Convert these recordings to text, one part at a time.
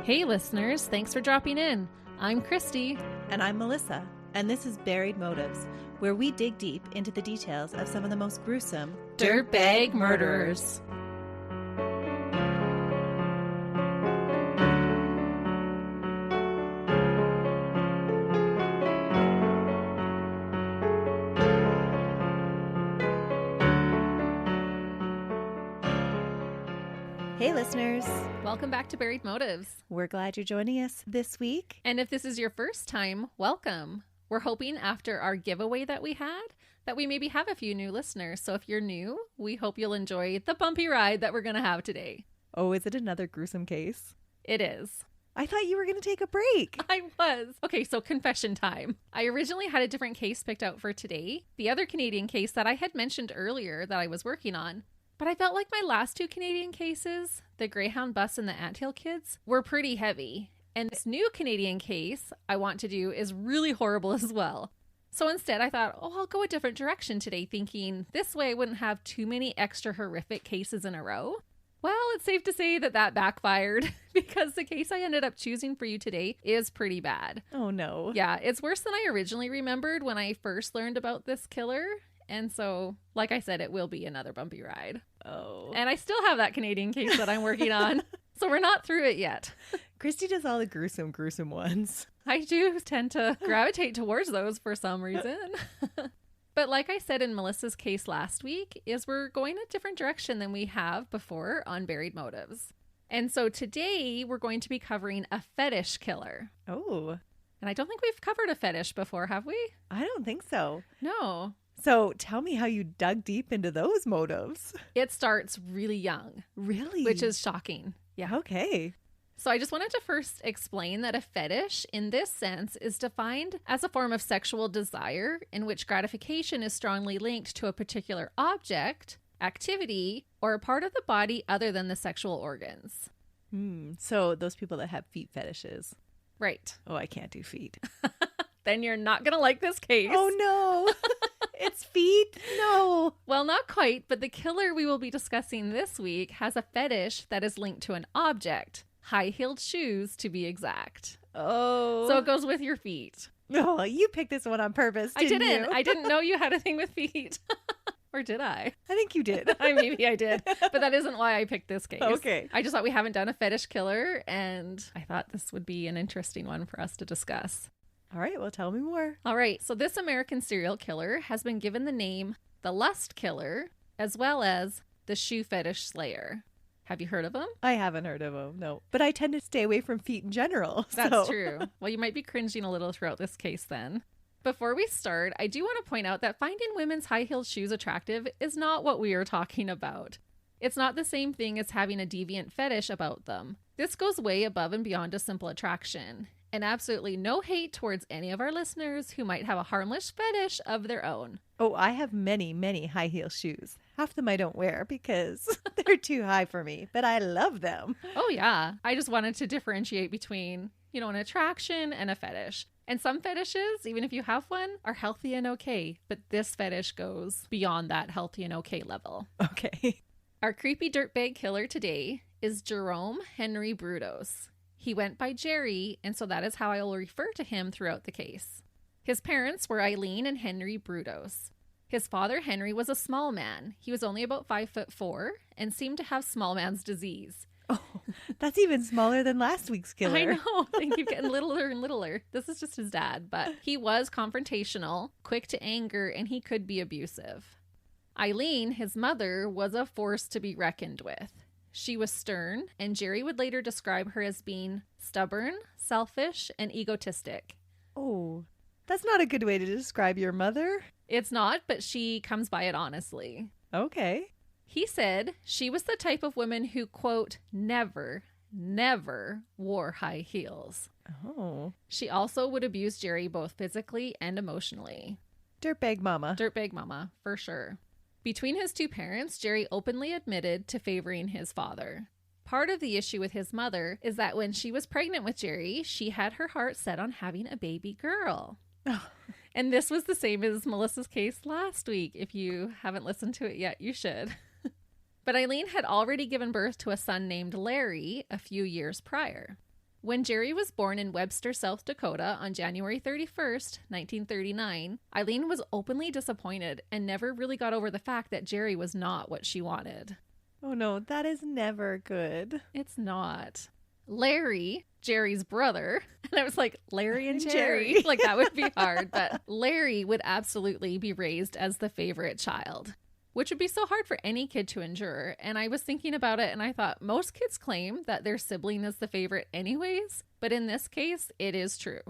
Hey listeners, thanks for dropping in. I'm Christy. And I'm Melissa, and this is Buried Motives, where we dig deep into the details of some of the most gruesome dirtbag murderers. Hey listeners, Welcome back to Buried Motives. we're glad you're joining us this week. And if this is your first time, welcome. We're hoping after our giveaway that we had, that we maybe have a few new listeners. So if you're new, we hope you'll enjoy the bumpy ride that we're going to have today. Oh, is it another gruesome case? It is. I thought you were going to take a break. I was. Okay, so confession time. I originally had a different case picked out for today, the other Canadian case that I had mentioned earlier that I was working on. But I felt like my last two Canadian cases, the Greyhound Bus and the Anthill Kids, were pretty heavy. And this new Canadian case I want to do is really horrible as well. So instead I thought, I'll go a different direction today, thinking this way I wouldn't have too many extra horrific cases in a row. Well, it's safe to say that backfired because the case I ended up choosing for you today is pretty bad. Oh no. Yeah, it's worse than I originally remembered when I first learned about this killer. And so, like I said, it will be another bumpy ride. Oh. And I still have that Canadian case that I'm working on. So we're not through it yet. Christy does all the gruesome ones. I do tend to gravitate towards those for some reason. But like I said in Melissa's case last week, is we're going a different direction than we have before on Buried Motives. And so today we're going to be covering a fetish killer. Oh. And I don't think we've covered a fetish before, have we? I don't think so. No. So tell me how you dug deep into those motives. It starts really young. Really? Which is shocking. Yeah. Okay. So I just wanted to first explain that a fetish in this sense is defined as a form of sexual desire in which gratification is strongly linked to a particular object, activity, or a part of the body other than the sexual organs. So those people that have feet fetishes. Right. Oh, I can't do feet. Then you're not going to like this case. Oh no. It's feet? No. Well, not quite, but the killer we will be discussing this week has a fetish that is linked to an object. High-heeled shoes, to be exact. Oh. So it goes with your feet. Oh, you picked this one on purpose, didn't you? I didn't know you had a thing with feet. Or did I? I think you did. Maybe I did. But that isn't why I picked this case. Okay. I just thought we haven't done a fetish killer, and I thought this would be an interesting one for us to discuss. All right, well, tell me more. All right, so this American serial killer has been given the name the Lust Killer, as well as the Shoe Fetish Slayer. Have you heard of him? I haven't heard of him, no. But I tend to stay away from feet in general. That's true. Well, you might be cringing a little throughout this case then. Before we start, I do want to point out that finding women's high-heeled shoes attractive is not what we are talking about. It's not the same thing as having a deviant fetish about them. This goes way above and beyond a simple attraction. And absolutely no hate towards any of our listeners who might have a harmless fetish of their own. Oh, I have many high heel shoes. Half them I don't wear because they're too high for me, but I love them. Oh yeah. I just wanted to differentiate between, an attraction and a fetish. And some fetishes, even if you have one, are healthy and okay. But this fetish goes beyond that healthy and okay level. Okay. Our creepy dirtbag killer today is Jerome Henry Brudos. He went by Jerry, and so that is how I will refer to him throughout the case. His parents were Eileen and Henry Brudos. His father, Henry, was a small man. He was only about 5'4" and seemed to have small man's disease. Oh, that's even smaller than last week's killer. I know. They keep getting littler and littler. This is just his dad, but he was confrontational, quick to anger, and he could be abusive. Eileen, his mother, was a force to be reckoned with. She was stern, and Jerry would later describe her as being stubborn, selfish, and egotistic. Oh, that's not a good way to describe your mother. It's not, but she comes by it honestly. Okay. He said she was the type of woman who, quote, never wore high heels. Oh. She also would abuse Jerry both physically and emotionally. Dirtbag mama. Dirtbag mama, for sure. Between his two parents, Jerry openly admitted to favoring his father. Part of the issue with his mother is that when she was pregnant with Jerry, she had her heart set on having a baby girl. Oh. And this was the same as Melissa's case last week. If you haven't listened to it yet, you should. But Eileen had already given birth to a son named Larry a few years prior. When Jerry was born in Webster, South Dakota on January 31st, 1939, Eileen was openly disappointed and never really got over the fact that Jerry was not what she wanted. Oh no, that is never good. It's not. Larry, Jerry's brother, and I was like, Larry and Jerry. Like, that would be hard, but Larry would absolutely be raised as the favorite child, which would be so hard for any kid to endure. And I was thinking about it and I thought most kids claim that their sibling is the favorite anyways, but in this case, it is true.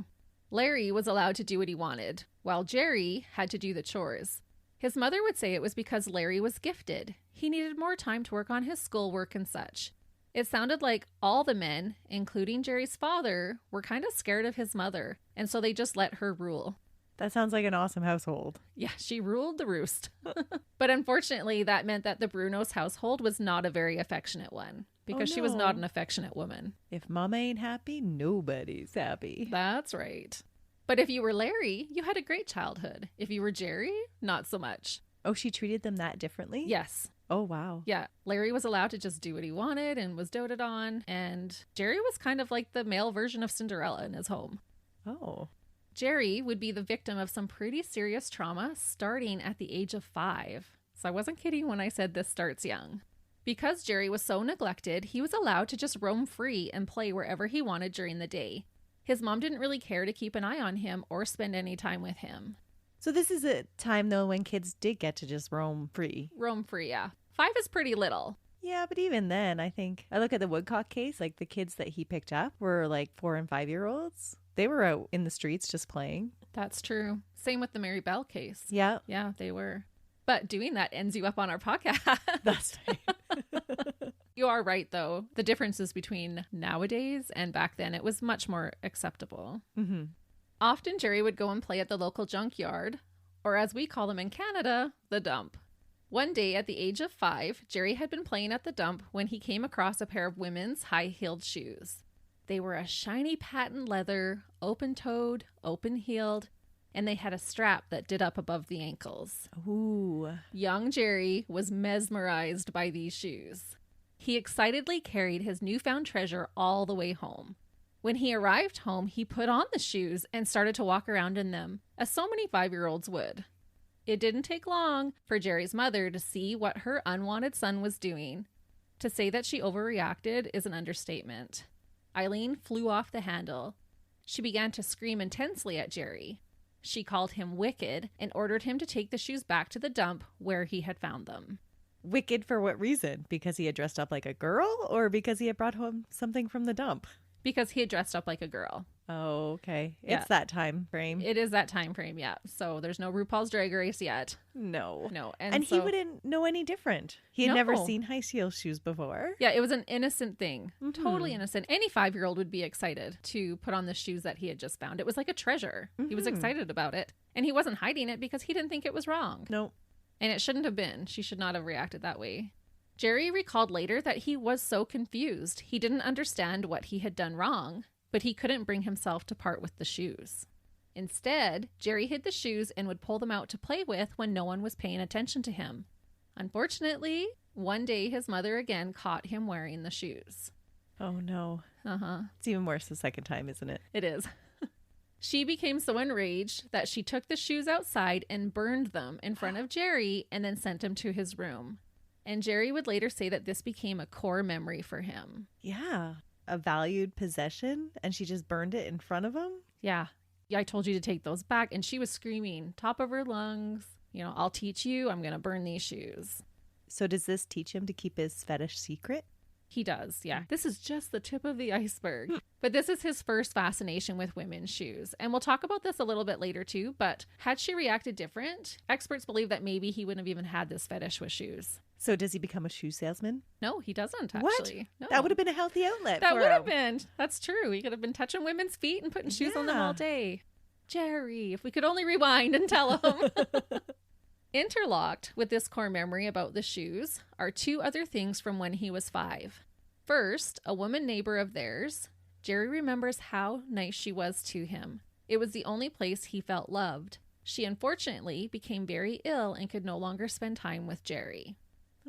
Larry was allowed to do what he wanted, while Jerry had to do the chores. His mother would say it was because Larry was gifted. He needed more time to work on his schoolwork and such. It sounded like all the men, including Jerry's father, were kind of scared of his mother, and so they just let her rule. That sounds like an awesome household. Yeah, she ruled the roost. But unfortunately, that meant that the Brudos household was not a very affectionate one, because she was not an affectionate woman. If mama ain't happy, nobody's happy. That's right. But if you were Larry, you had a great childhood. If you were Jerry, not so much. Oh, she treated them that differently? Yes. Oh, wow. Yeah. Larry was allowed to just do what he wanted and was doted on. And Jerry was kind of like the male version of Cinderella in his home. Oh. Jerry would be the victim of some pretty serious trauma starting at the age of 5. So I wasn't kidding when I said this starts young. Because Jerry was so neglected, he was allowed to just roam free and play wherever he wanted during the day. His mom didn't really care to keep an eye on him or spend any time with him. So this is a time, though, when kids did get to just roam free. Roam free, yeah. 5 is pretty little. Yeah, but even then, I think, I look at the Woodcock case, like the kids that he picked up were like 4 and 5-year-olds. They were out in the streets just playing. That's true. Same with the Mary Bell case. Yeah. Yeah, they were. But doing that ends you up on our podcast. That's right. You are right, though. The differences between nowadays and back then, it was much more acceptable. Mm-hmm. Often Jerry would go and play at the local junkyard, or as we call them in Canada, the dump. One day at the age of 5, Jerry had been playing at the dump when he came across a pair of women's high-heeled shoes. They were a shiny patent leather, open-toed, open-heeled, and they had a strap that did up above the ankles. Ooh. Young Jerry was mesmerized by these shoes. He excitedly carried his newfound treasure all the way home. When he arrived home, he put on the shoes and started to walk around in them, as so many 5-year-olds would. It didn't take long for Jerry's mother to see what her unwanted son was doing. To say that she overreacted is an understatement. Eileen flew off the handle. She began to scream intensely at Jerry. She called him wicked and ordered him to take the shoes back to the dump where he had found them. Wicked for what reason? Because he had dressed up like a girl or because he had brought home something from the dump? Because he had dressed up like a girl. Oh, okay. Yeah. It's that time frame. It is that time frame, yeah. So there's no RuPaul's Drag Race yet. No. And he wouldn't know any different. He had never seen high heel shoes before. Yeah, it was an innocent thing. Mm-hmm. Totally innocent. Any 5-year-old would be excited to put on the shoes that he had just found. It was like a treasure. Mm-hmm. He was excited about it. And he wasn't hiding it because he didn't think it was wrong. Nope. And it shouldn't have been. She should not have reacted that way. Jerry recalled later that he was so confused. He didn't understand what he had done wrong, but he couldn't bring himself to part with the shoes. Instead, Jerry hid the shoes and would pull them out to play with when no one was paying attention to him. Unfortunately, one day his mother again caught him wearing the shoes. Oh, no. Uh-huh. It's even worse the second time, isn't it? It is. She became so enraged that she took the shoes outside and burned them in front of Jerry and then sent him to his room. And Jerry would later say that this became a core memory for him. Yeah. A valued possession, and she just burned it in front of him? Yeah, I told you to take those back. And she was screaming, top of her lungs, I'll teach you. I'm going to burn these shoes. So does this teach him to keep his fetish secret? He does, yeah. This is just the tip of the iceberg. But this is his first fascination with women's shoes. And we'll talk about this a little bit later too. But had she reacted different, experts believe that maybe he wouldn't have even had this fetish with shoes. So does he become a shoe salesman? No, he doesn't, actually. What? No. That would have been a healthy outlet That for would have him. been. That's true. He could have been touching women's feet and putting shoes on them all day. Jerry, if we could only rewind and tell him. Interlocked with this core memory about the shoes are 2 other things from when he was 5. First, a woman neighbor of theirs. Jerry remembers how nice she was to him. It was the only place he felt loved. She unfortunately became very ill and could no longer spend time with Jerry.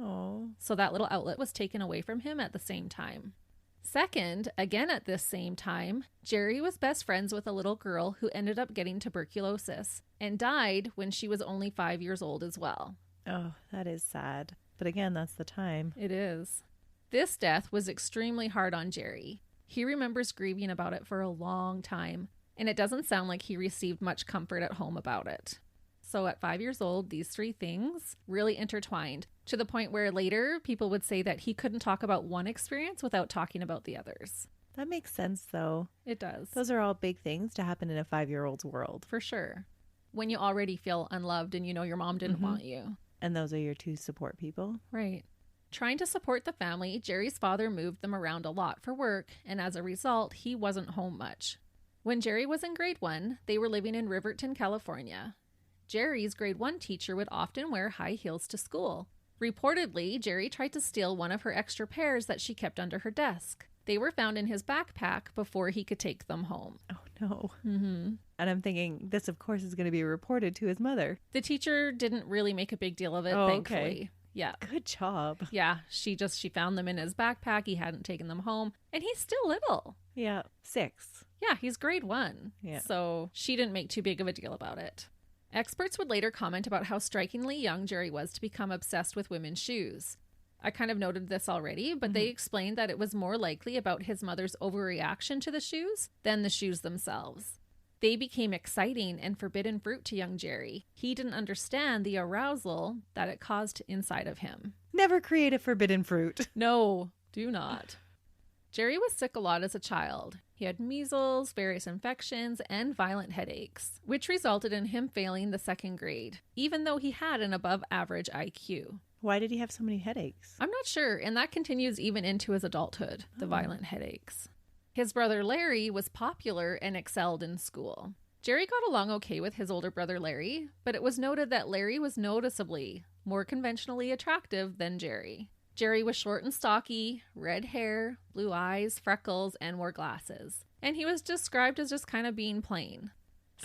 Oh. So that little outlet was taken away from him at the same time. Second, again at this same time, Jerry was best friends with a little girl who ended up getting tuberculosis and died when she was only 5 years old as well. Oh, that is sad. But again, that's the time. It is. This death was extremely hard on Jerry. He remembers grieving about it for a long time, and it doesn't sound like he received much comfort at home about it. So at 5 years old, these three things really intertwined to the point where later people would say that he couldn't talk about one experience without talking about the others. That makes sense, though. It does. Those are all big things to happen in a 5-year-old's world. For sure. When you already feel unloved and you know your mom didn't want you. And those are your two support people. Right. Trying to support the family, Jerry's father moved them around a lot for work, and as a result, he wasn't home much. When Jerry was in grade 1, they were living in Riverton, California. Jerry's grade 1 teacher would often wear high heels to school. Reportedly, Jerry tried to steal one of her extra pairs that she kept under her desk. They were found in his backpack before he could take them home. Oh, no. And I'm thinking, this, of course, is going to be reported to his mother. The teacher didn't really make a big deal of it, thankfully. Okay. Yeah. Good job. Yeah. She found them in his backpack. He hadn't taken them home. And he's still little. Yeah. 6. Yeah. He's grade 1. Yeah. So she didn't make too big of a deal about it. Experts would later comment about how strikingly young Jerry was to become obsessed with women's shoes. I kind of noted this already, but they explained that it was more likely about his mother's overreaction to the shoes than the shoes themselves. They became exciting and forbidden fruit to young Jerry. He didn't understand the arousal that it caused inside of him. Never create a forbidden fruit. No, do not. Jerry was sick a lot as a child. He had measles, various infections, and violent headaches, which resulted in him failing the 2nd grade, even though he had an above-average IQ. Why did he have so many headaches? I'm not sure, and that continues even into his adulthood, the violent headaches. His brother Larry was popular and excelled in school. Jerry got along okay with his older brother Larry, but it was noted that Larry was noticeably more conventionally attractive than Jerry. Jerry was short and stocky, red hair, blue eyes, freckles, and wore glasses. And he was described as just kind of being plain.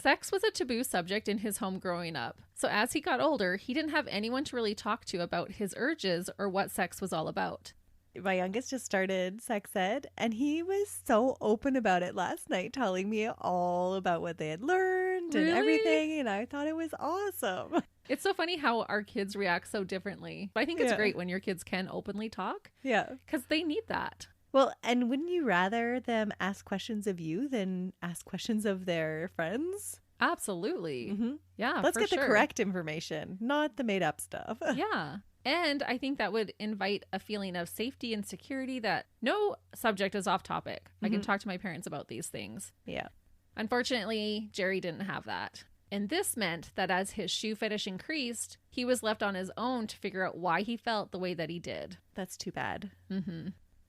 Sex was a taboo subject in his home growing up. So as he got older, he didn't have anyone to really talk to about his urges or what sex was all about. My youngest just started sex ed, and he was so open about it last night, telling me all about what they had learned and everything, and I thought it was awesome. It's so funny how our kids react so differently. But I think it's great when your kids can openly talk. Yeah. Because they need that. Well, and wouldn't you rather them ask questions of you than ask questions of their friends? Absolutely. Yeah, Let's get the correct information, not the made up stuff. Yeah. And I think that would invite a feeling of safety and security that no subject is off topic. I can talk to my parents about these things. Yeah. Unfortunately, Jerry didn't have that. And this meant that as his shoe fetish increased, he was left on his own to figure out why he felt the way that he did. That's too bad.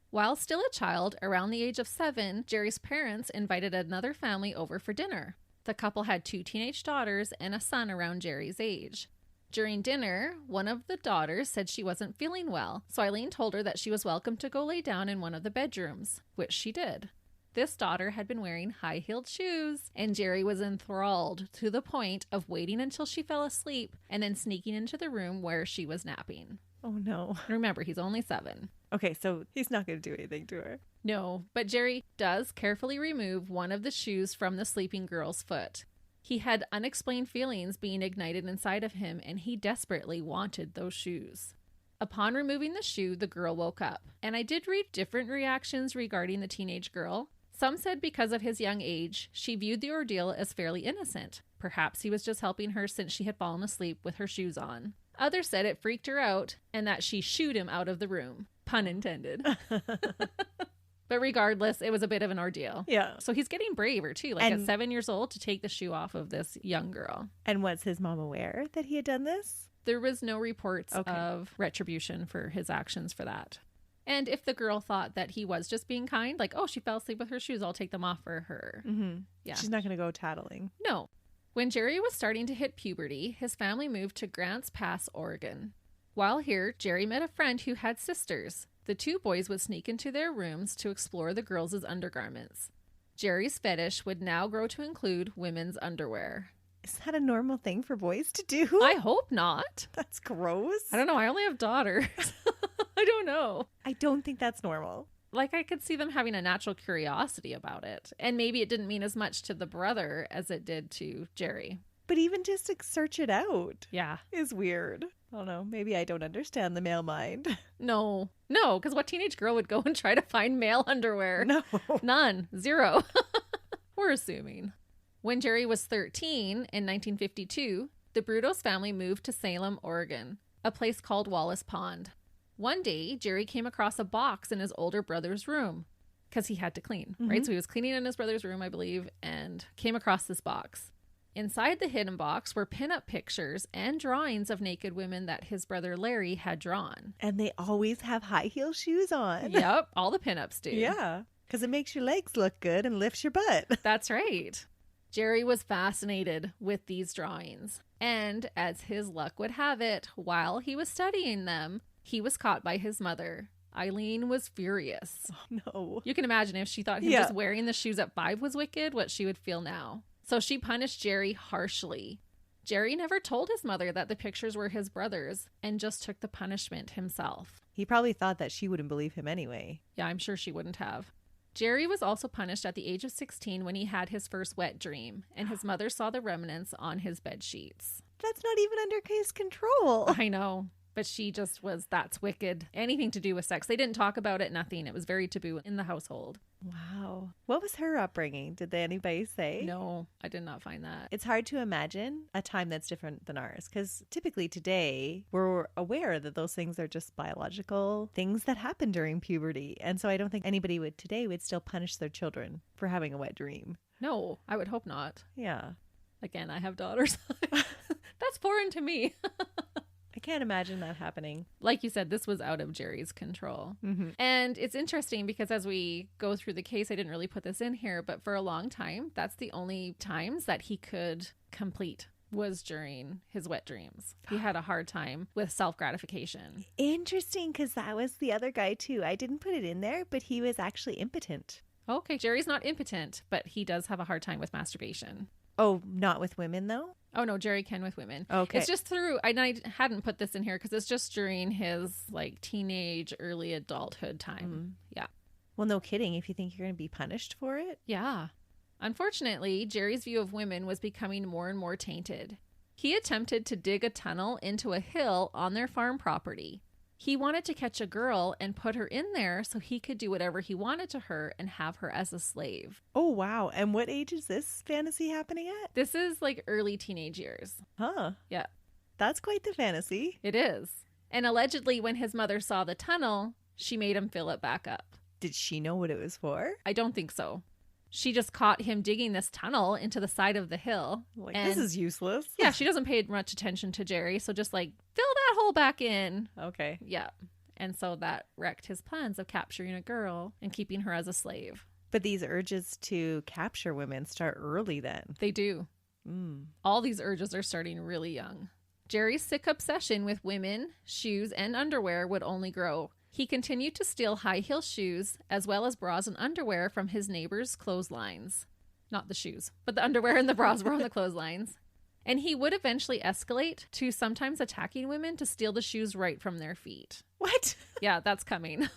While still a child, around the age of 7, Jerry's parents invited another family over for dinner. The couple had 2 teenage daughters and a son around Jerry's age. During dinner, one of the daughters said she wasn't feeling well, so Eileen told her that she was welcome to go lay down in one of the bedrooms, which she did. This daughter had been wearing high-heeled shoes, and Jerry was enthralled to the point of waiting until she fell asleep and then sneaking into the room where she was napping. Oh, no. Remember, he's only 7. Okay, so he's not going to do anything to her. No, but Jerry does carefully remove one of the shoes from the sleeping girl's foot. He had unexplained feelings being ignited inside of him, and he desperately wanted those shoes. Upon removing the shoe, the girl woke up. And I did read different reactions regarding the teenage girl. Some said because of his young age, she viewed the ordeal as fairly innocent. Perhaps he was just helping her since she had fallen asleep with her shoes on. Others said it freaked her out and that she shooed him out of the room. Pun intended. But regardless, it was a bit of an ordeal. Yeah. So he's getting braver too, at 7 years old, to take the shoe off of this young girl. And was his mom aware that he had done this? There was no reports of retribution for his actions for that. And if the girl thought that he was just being kind, like, oh, she fell asleep with her shoes, I'll take them off for her. Yeah. She's not going to go tattling. No. When Jerry was starting to hit puberty, his family moved to Grants Pass, Oregon. While here, Jerry met a friend who had sisters. The 2 boys would sneak into their rooms to explore the girls' undergarments. Jerry's fetish would now grow to include women's underwear. Is that a normal thing for boys to do? I hope not. That's gross. I don't know. I only have daughters. I don't know. I don't think that's normal. Like, I could see them having a natural curiosity about it. And maybe it didn't mean as much to the brother as it did to Jerry. But even just to search it out Yeah. is weird. I don't know. Maybe I don't understand the male mind. No, because what teenage girl would go and try to find male underwear? No. None. Zero. We're assuming. When Jerry was 13 in 1952, the Brudos family moved to Salem, Oregon, a place called Wallace Pond. One day, Jerry came across a box in his older brother's room because he had to clean, right? So he was cleaning in his brother's room, I believe, and came across this box. Inside the hidden box were pinup pictures and drawings of naked women that his brother Larry had drawn. And they always have high heel shoes on. Yep, all the pinups do. Yeah, because it makes your legs look good and lifts your butt. That's right. Jerry was fascinated with these drawings. And as his luck would have it, while he was studying them, he was caught by his mother. Eileen was furious. Oh, no. You can imagine if she thought him just wearing the shoes at 5 was wicked, what she would feel now. So she punished Jerry harshly. Jerry never told his mother that the pictures were his brother's and just took the punishment himself. He probably thought that she wouldn't believe him anyway. Yeah, I'm sure she wouldn't have. Jerry was also punished at the age of 16 when he had his first wet dream, and his mother saw the remnants on his bed sheets. That's not even under his control. I know, but she just was, that's wicked. Anything to do with sex. They didn't talk about it, nothing. It was very taboo in the household. Wow. What was her upbringing? Did anybody say? No, I did not find that. It's hard to imagine a time that's different than ours because typically today we're aware that those things are just biological things that happen during puberty. And so I don't think anybody today would still punish their children for having a wet dream. No, I would hope not. Yeah. Again, I have daughters. That's foreign to me. I can't imagine that happening. Like you said, this was out of Jerry's control. Mm-hmm. And it's interesting because as we go through the case, I didn't really put this in here, but for a long time, that's the only times that he could complete was during his wet dreams. He had a hard time with self-gratification. Interesting, because that was the other guy too. I didn't put it in there, but he was actually impotent. Okay, Jerry's not impotent, but he does have a hard time with masturbation. Oh, not with women though? Oh, no, Jerry can with women. Okay. It's just through, I hadn't put this in here because it's just during his like teenage, early adulthood time. Yeah. Well, no kidding. If you think you're going to be punished for it. Yeah. Unfortunately, Jerry's view of women was becoming more and more tainted. He attempted to dig a tunnel into a hill on their farm property. He wanted to catch a girl and put her in there so he could do whatever he wanted to her and have her as a slave. Oh, wow. And what age is this fantasy happening at? This is like early teenage years. Huh. Yeah. That's quite the fantasy. It is. And allegedly, when his mother saw the tunnel, she made him fill it back up. Did she know what it was for? I don't think so. She just caught him digging this tunnel into the side of the hill. Like, this is useless. Yeah, she doesn't pay much attention to Jerry. So just like, fill that hole back in. Okay. Yeah. And so that wrecked his plans of capturing a girl and keeping her as a slave. But these urges to capture women start early then. They do. All these urges are starting really young. Jerry's sick obsession with women, shoes, and underwear would only grow. He continued to steal high heel shoes as well as bras and underwear from his neighbors' clotheslines. Not the shoes, but the underwear and the bras were on the clotheslines. And he would eventually escalate to sometimes attacking women to steal the shoes right from their feet. What? Yeah, that's coming.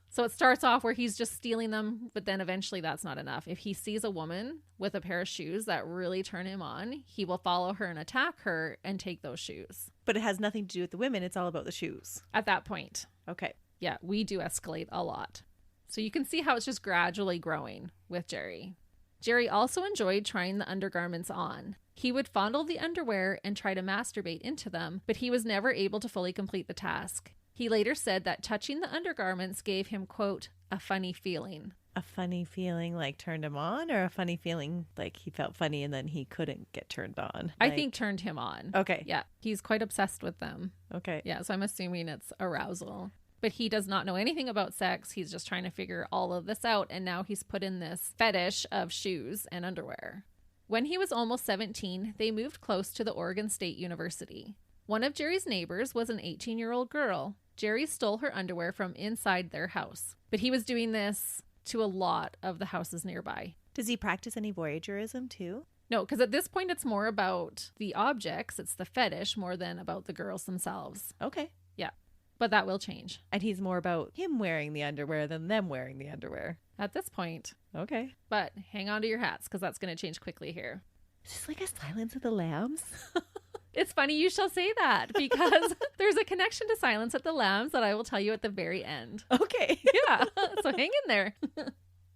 So it starts off where he's just stealing them, but then eventually that's not enough. If he sees a woman with a pair of shoes that really turn him on, he will follow her and attack her and take those shoes. But it has nothing to do with the women. It's all about the shoes. At that point. Okay. Yeah, we do escalate a lot. So you can see how it's just gradually growing with Jerry. Jerry also enjoyed trying the undergarments on. He would fondle the underwear and try to masturbate into them, but he was never able to fully complete the task. He later said that touching the undergarments gave him, quote, a funny feeling. A funny feeling like turned him on, or a funny feeling like he felt funny and then he couldn't get turned on? I think turned him on. Okay. Yeah, he's quite obsessed with them. Okay. Yeah, so I'm assuming it's arousal. But he does not know anything about sex. He's just trying to figure all of this out. And now he's put in this fetish of shoes and underwear. When he was almost 17, they moved close to the Oregon State University. One of Jerry's neighbors was an 18-year-old girl. Jerry stole her underwear from inside their house. But he was doing this to a lot of the houses nearby. Does he practice any voyeurism too? No, because at this point it's more about the objects. It's the fetish more than about the girls themselves. Okay. Yeah. But that will change. And he's more about him wearing the underwear than them wearing the underwear. At this point. Okay. But hang on to your hats because that's going to change quickly here. Is this like a Silence of the Lambs? It's funny you shall say that because there's a connection to Silence of the Lambs that I will tell you at the very end. Okay. Yeah. So hang in there.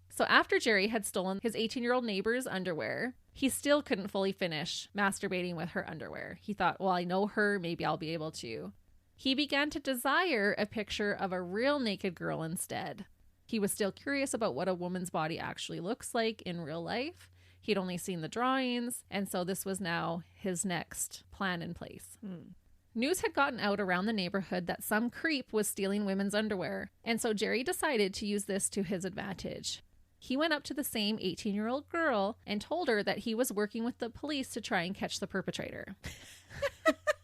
So after Jerry had stolen his 18-year-old neighbor's underwear, he still couldn't fully finish masturbating with her underwear. He thought, well, I know her. Maybe I'll be able to. He began to desire a picture of a real naked girl instead. He was still curious about what a woman's body actually looks like in real life. He'd only seen the drawings, and so this was now his next plan in place. News had gotten out around the neighborhood that some creep was stealing women's underwear, and so Jerry decided to use this to his advantage. He went up to the same 18-year-old girl and told her that he was working with the police to try and catch the perpetrator.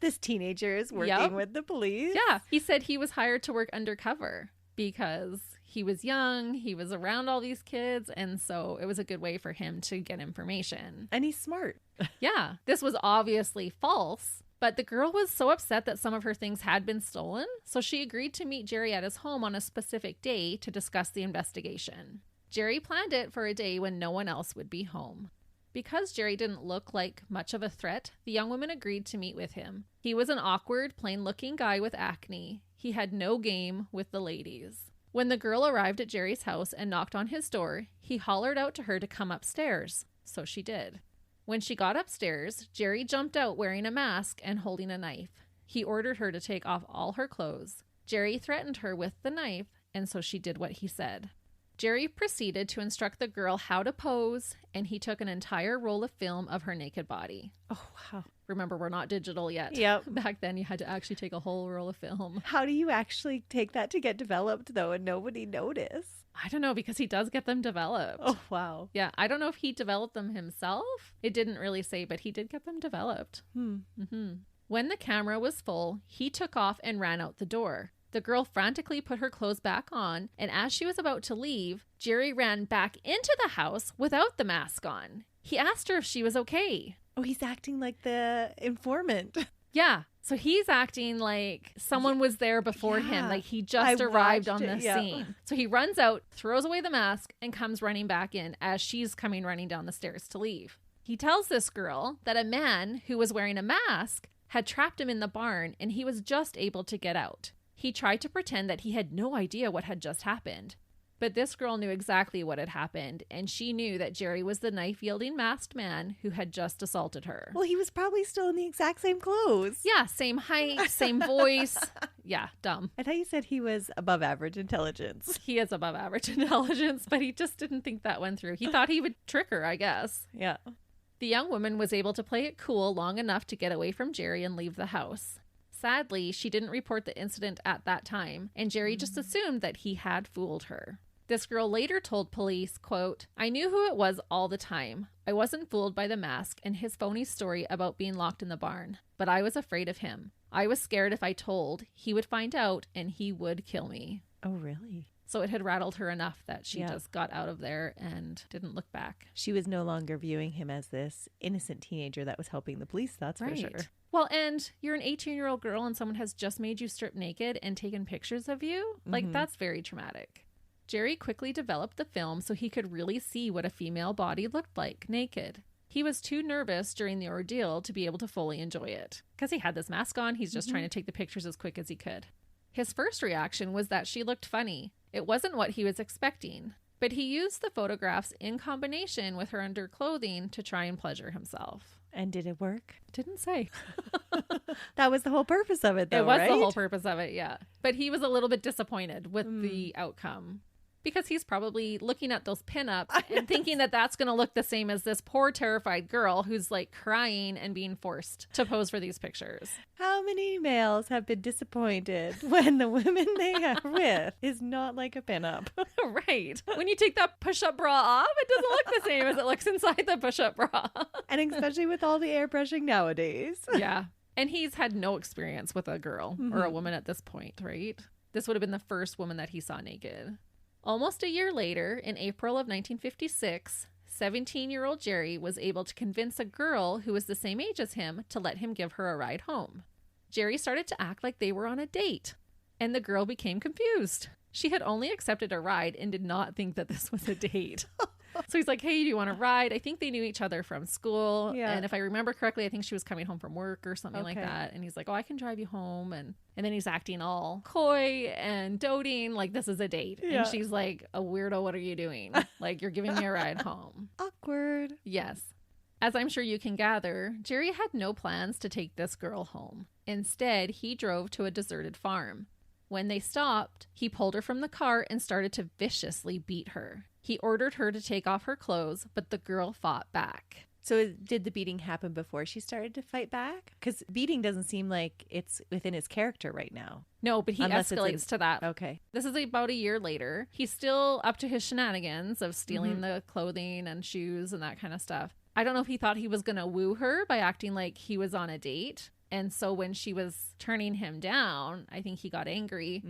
This teenager is working with the police? Yeah. He said he was hired to work undercover because he was young, he was around all these kids, and so it was a good way for him to get information. And he's smart. Yeah. This was obviously false, but the girl was so upset that some of her things had been stolen, so she agreed to meet Jerry at his home on a specific day to discuss the investigation. Jerry planned it for a day when no one else would be home. Because Jerry didn't look like much of a threat, the young woman agreed to meet with him. He was an awkward, plain-looking guy with acne. He had no game with the ladies. When the girl arrived at Jerry's house and knocked on his door, he hollered out to her to come upstairs. So she did. When she got upstairs, Jerry jumped out wearing a mask and holding a knife. He ordered her to take off all her clothes. Jerry threatened her with the knife, and so she did what he said. Jerry proceeded to instruct the girl how to pose, and he took an entire roll of film of her naked body. Oh, wow. Remember, we're not digital yet. Yep. Back then, you had to actually take a whole roll of film. How do you actually take that to get developed, though, and nobody notice? I don't know, because he does get them developed. Oh, wow. Yeah, I don't know if he developed them himself. It didn't really say, but he did get them developed. When the camera was full, he took off and ran out the door. The girl frantically put her clothes back on, and as she was about to leave, Jerry ran back into the house without the mask on. He asked her if she was okay. Oh, he's acting like the informant. Yeah. So he's acting like someone was there before him, like he just arrived on the scene. So he runs out, throws away the mask, and comes running back in as she's coming running down the stairs to leave. He tells this girl that a man who was wearing a mask had trapped him in the barn, and he was just able to get out. He tried to pretend that he had no idea what had just happened. But this girl knew exactly what had happened, and she knew that Jerry was the knife-wielding masked man who had just assaulted her. Well, he was probably still in the exact same clothes. Yeah, same height, same voice. Yeah, dumb. I thought you said he was above average intelligence. He is above average intelligence, but he just didn't think that went through. He thought he would trick her, I guess. Yeah. The young woman was able to play it cool long enough to get away from Jerry and leave the house. Sadly, she didn't report the incident at that time, and Jerry just assumed that he had fooled her. This girl later told police, quote, "I knew who it was all the time. I wasn't fooled by the mask and his phony story about being locked in the barn, but I was afraid of him. I was scared if I told, he would find out and he would kill me." Oh, really? So it had rattled her enough that she just got out of there and didn't look back. She was no longer viewing him as this innocent teenager that was helping the police, that's for sure. Well, and you're an 18-year-old girl and someone has just made you strip naked and taken pictures of you? Like, that's very traumatic. Jerry quickly developed the film so he could really see what a female body looked like, naked. He was too nervous during the ordeal to be able to fully enjoy it. Because he had this mask on, he's just trying to take the pictures as quick as he could. His first reaction was that she looked funny. It wasn't what he was expecting. But he used the photographs in combination with her underclothing to try and pleasure himself. And did it work? Didn't say. That was the whole purpose of it, though, It was right? the whole purpose of it, yeah. But he was a little bit disappointed with the outcome. Because he's probably looking at those pinups and thinking that that's going to look the same as this poor, terrified girl who's like crying and being forced to pose for these pictures. How many males have been disappointed when the women they are with is not like a pinup? Right. When you take that push-up bra off, it doesn't look the same as it looks inside the push-up bra. And especially with all the airbrushing nowadays. Yeah. And he's had no experience with a girl or a woman at this point, right? This would have been the first woman that he saw naked. Almost a year later, in April of 1956, 17-year-old Jerry was able to convince a girl who was the same age as him to let him give her a ride home. Jerry started to act like they were on a date. and the girl became confused. She had only accepted a ride and did not think that this was a date. So he's like, hey, do you want to ride? I think they knew each other from school. Yeah. And if I remember correctly, I think she was coming home from work or something like that. And he's like, oh, I can drive you home. And then he's acting all coy and doting like this is a date. Yeah. And she's like, a weirdo, what are you doing? Like, you're giving me a ride home. Awkward. Yes. As I'm sure you can gather, Jerry had no plans to take this girl home. Instead, he drove to a deserted farm. When they stopped, he pulled her from the car and started to viciously beat her. He ordered her to take off her clothes, but the girl fought back. So did the beating happen before she started to fight back? Because beating doesn't seem like it's within his character right now. No, but he Unless escalates to that. Okay. This is about a year later. He's still up to his shenanigans of stealing the clothing and shoes and that kind of stuff. I don't know if he thought he was going to woo her by acting like he was on a date. And so when she was turning him down, I think he got angry.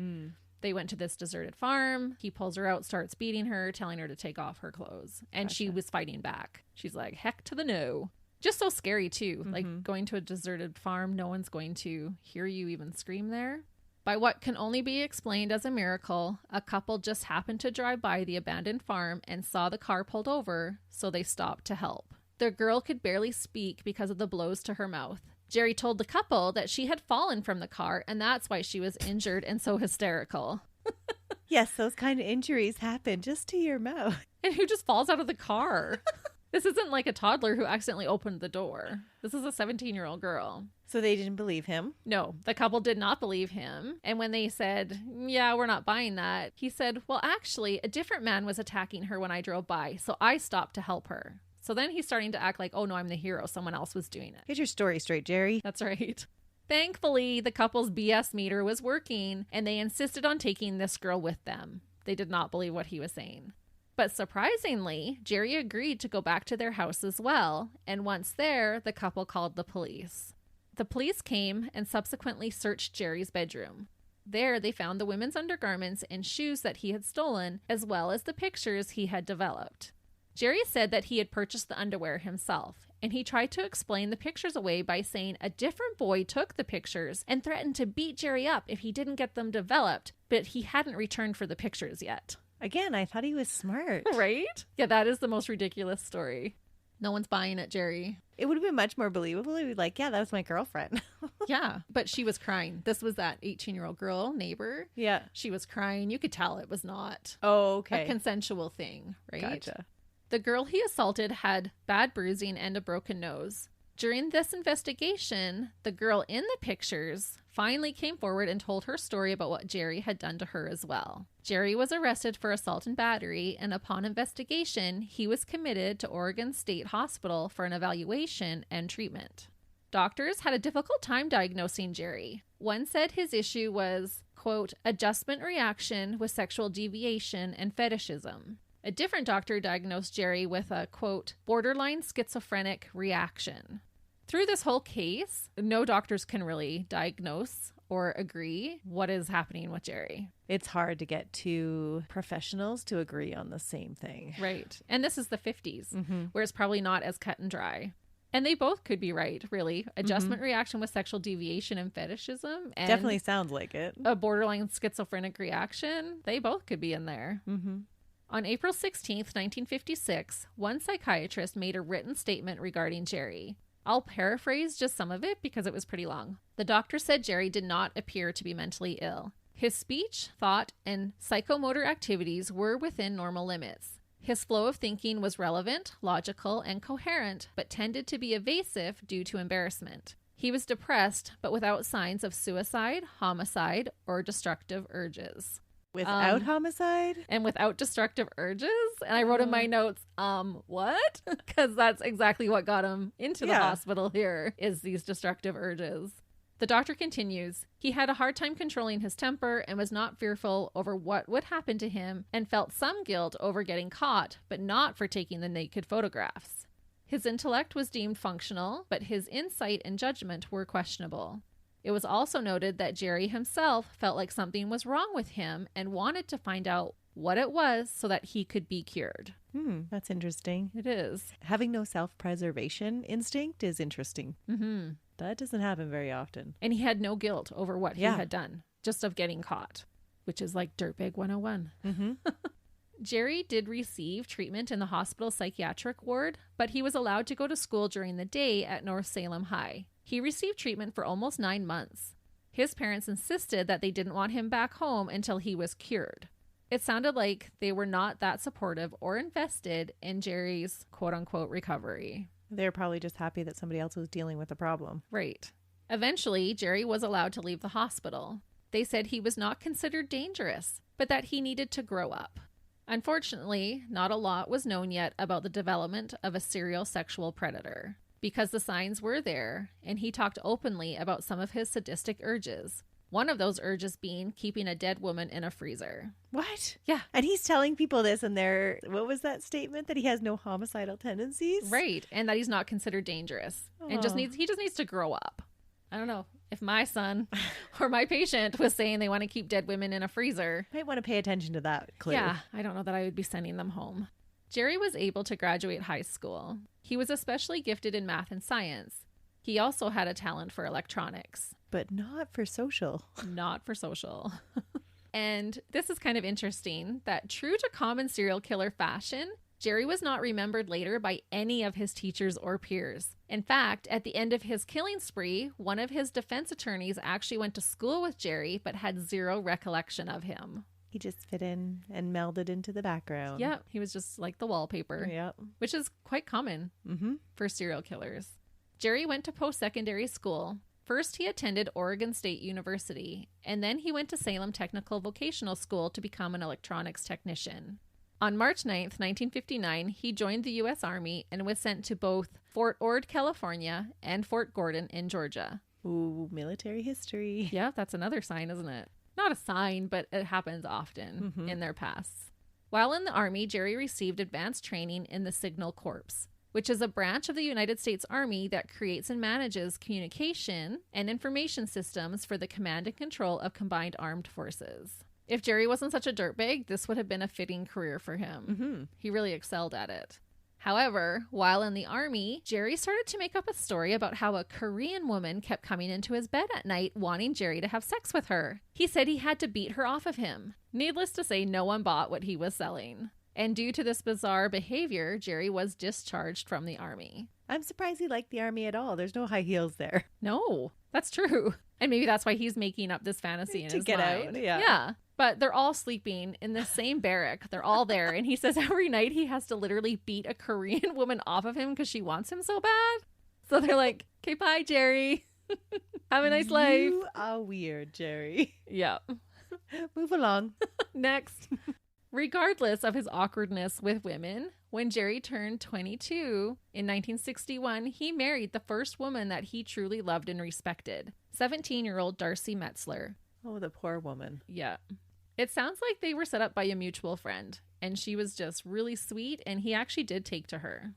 They went to this deserted farm. He pulls her out, starts beating her, telling her to take off her clothes. And she was fighting back. She's like, heck to the no. Just so scary, too. Like going to a deserted farm, no one's going to hear you even scream there. By what can only be explained as a miracle, a couple just happened to drive by the abandoned farm and saw the car pulled over, so they stopped to help. The girl could barely speak because of the blows to her mouth. Jerry told the couple that she had fallen from the car, and that's why she was injured and so hysterical. Yes, those kind of injuries happen just to your mouth. And who just falls out of the car? This isn't like a toddler who accidentally opened the door. This is a 17-year-old girl. So they didn't believe him? No, the couple did not believe him. And when they said, yeah, we're not buying that, he said, well, actually, a different man was attacking her when I drove by, so I stopped to help her. So then he's starting to act like, oh no, I'm the hero. Someone else was doing it. Get your story straight, Jerry. That's right. Thankfully, the couple's BS meter was working, and they insisted on taking this girl with them. They did not believe what he was saying. But surprisingly, Jerry agreed to go back to their house as well, and once there, the couple called the police. The police came and subsequently searched Jerry's bedroom. There, they found the women's undergarments and shoes that he had stolen, as well as the pictures he had developed. Jerry said that he had purchased the underwear himself, and he tried to explain the pictures away by saying a different boy took the pictures and threatened to beat Jerry up if he didn't get them developed, but he hadn't returned for the pictures yet. Again, I thought he was smart. Right? Yeah, that is the most ridiculous story. No one's buying it, Jerry. It would have been much more believable if he was like, yeah, that was my girlfriend. Yeah, but she was crying. This was that 18-year-old girl, neighbor. Yeah. She was crying. You could tell it was not a consensual thing, right? Gotcha. The girl he assaulted had bad bruising and a broken nose. During this investigation, the girl in the pictures finally came forward and told her story about what Jerry had done to her as well. Jerry was arrested for assault and battery, and upon investigation, he was committed to Oregon State Hospital for an evaluation and treatment. Doctors had a difficult time diagnosing Jerry. One said his issue was, quote, adjustment reaction with sexual deviation and fetishism. A different doctor diagnosed Jerry with a, quote, borderline schizophrenic reaction. Through this whole case, no doctors can really diagnose or agree what is happening with Jerry. It's hard to get two professionals to agree on the same thing. Right. And this is the 50s, where it's probably not as cut and dry. And they both could be right, really. Adjustment reaction with sexual deviation and fetishism. And definitely sounds like it. A borderline schizophrenic reaction. They both could be in there. On April 16th, 1956, one psychiatrist made a written statement regarding Jerry. I'll paraphrase just some of it because it was pretty long. The doctor said Jerry did not appear to be mentally ill. His speech, thought, and psychomotor activities were within normal limits. His flow of thinking was relevant, logical, and coherent, but tended to be evasive due to embarrassment. He was depressed, but without signs of suicide, homicide, or destructive urges. Without homicide? And without destructive urges? And I wrote in my notes, what? Because that's exactly what got him into the hospital here, is these destructive urges. The doctor continues, he had a hard time controlling his temper and was not fearful over what would happen to him and felt some guilt over getting caught, but not for taking the naked photographs. His intellect was deemed functional, but his insight and judgment were questionable. It was also noted that Jerry himself felt like something was wrong with him and wanted to find out what it was so that he could be cured. That's interesting. It is. Having no self-preservation instinct is interesting. That doesn't happen very often. And he had no guilt over what he had done. just of getting caught, which is like dirtbag 101. Mm-hmm. Jerry did receive treatment in the hospital psychiatric ward, but he was allowed to go to school during the day at North Salem High. He received treatment for almost 9 months. His parents insisted that they didn't want him back home until he was cured. It sounded like they were not that supportive or invested in Jerry's quote-unquote recovery. They were probably just happy that somebody else was dealing with the problem. Right. Eventually, Jerry was allowed to leave the hospital. They said he was not considered dangerous, but that he needed to grow up. Unfortunately, not a lot was known yet about the development of a serial sexual predator, because the signs were there, and he talked openly about some of his sadistic urges. One of those urges being keeping a dead woman in a freezer. What? Yeah. And he's telling people this, and what was that statement? That he has no homicidal tendencies? Right. And that he's not considered dangerous. And he just needs to grow up. I don't know. If my son or my patient was saying they want to keep dead women in a freezer. Might want to pay attention to that clue. Yeah. I don't know that I would be sending them home. Jerry was able to graduate high school. He was especially gifted in math and science. He also had a talent for electronics. But not for social. Not for social. And this is kind of interesting that true to common serial killer fashion, Jerry was not remembered later by any of his teachers or peers. In fact, at the end of his killing spree, one of his defense attorneys actually went to school with Jerry but had zero recollection of him. He just fit in and melded into the background. Yeah, he was just like the wallpaper, which is quite common for serial killers. Jerry went to post-secondary school. First, he attended Oregon State University, and then he went to Salem Technical Vocational School to become an electronics technician. On March 9th, 1959, he joined the U.S. Army and was sent to both Fort Ord, California, and Fort Gordon in Georgia. Ooh, military history. Yeah, that's another sign, isn't it? Not a sign, but it happens often in their pasts. While in the Army, Jerry received advanced training in the Signal Corps, which is a branch of the United States Army that creates and manages communication and information systems for the command and control of combined armed forces. If Jerry wasn't such a dirtbag, this would have been a fitting career for him. He really excelled at it. However, while in the Army, Jerry started to make up a story about how a Korean woman kept coming into his bed at night wanting Jerry to have sex with her. He said he had to beat her off of him. Needless to say, no one bought what he was selling. And due to this bizarre behavior, Jerry was discharged from the Army. I'm surprised he liked the Army at all. There's no high heels there. No, that's true. And maybe that's why he's making up this fantasy in his mind. To get out, Yeah. But they're all sleeping in the same barrack. They're all there. And he says every night he has to literally beat a Korean woman off of him because she wants him so bad. So they're like, okay, bye, Jerry. Have a nice life. You are weird, Jerry. Yeah. Move along. Next. Regardless of his awkwardness with women, when Jerry turned 22 in 1961, he married the first woman that he truly loved and respected, 17-year-old Darcy Metzler. Oh, the poor woman. Yeah. It sounds like they were set up by a mutual friend, and she was just really sweet, and he actually did take to her.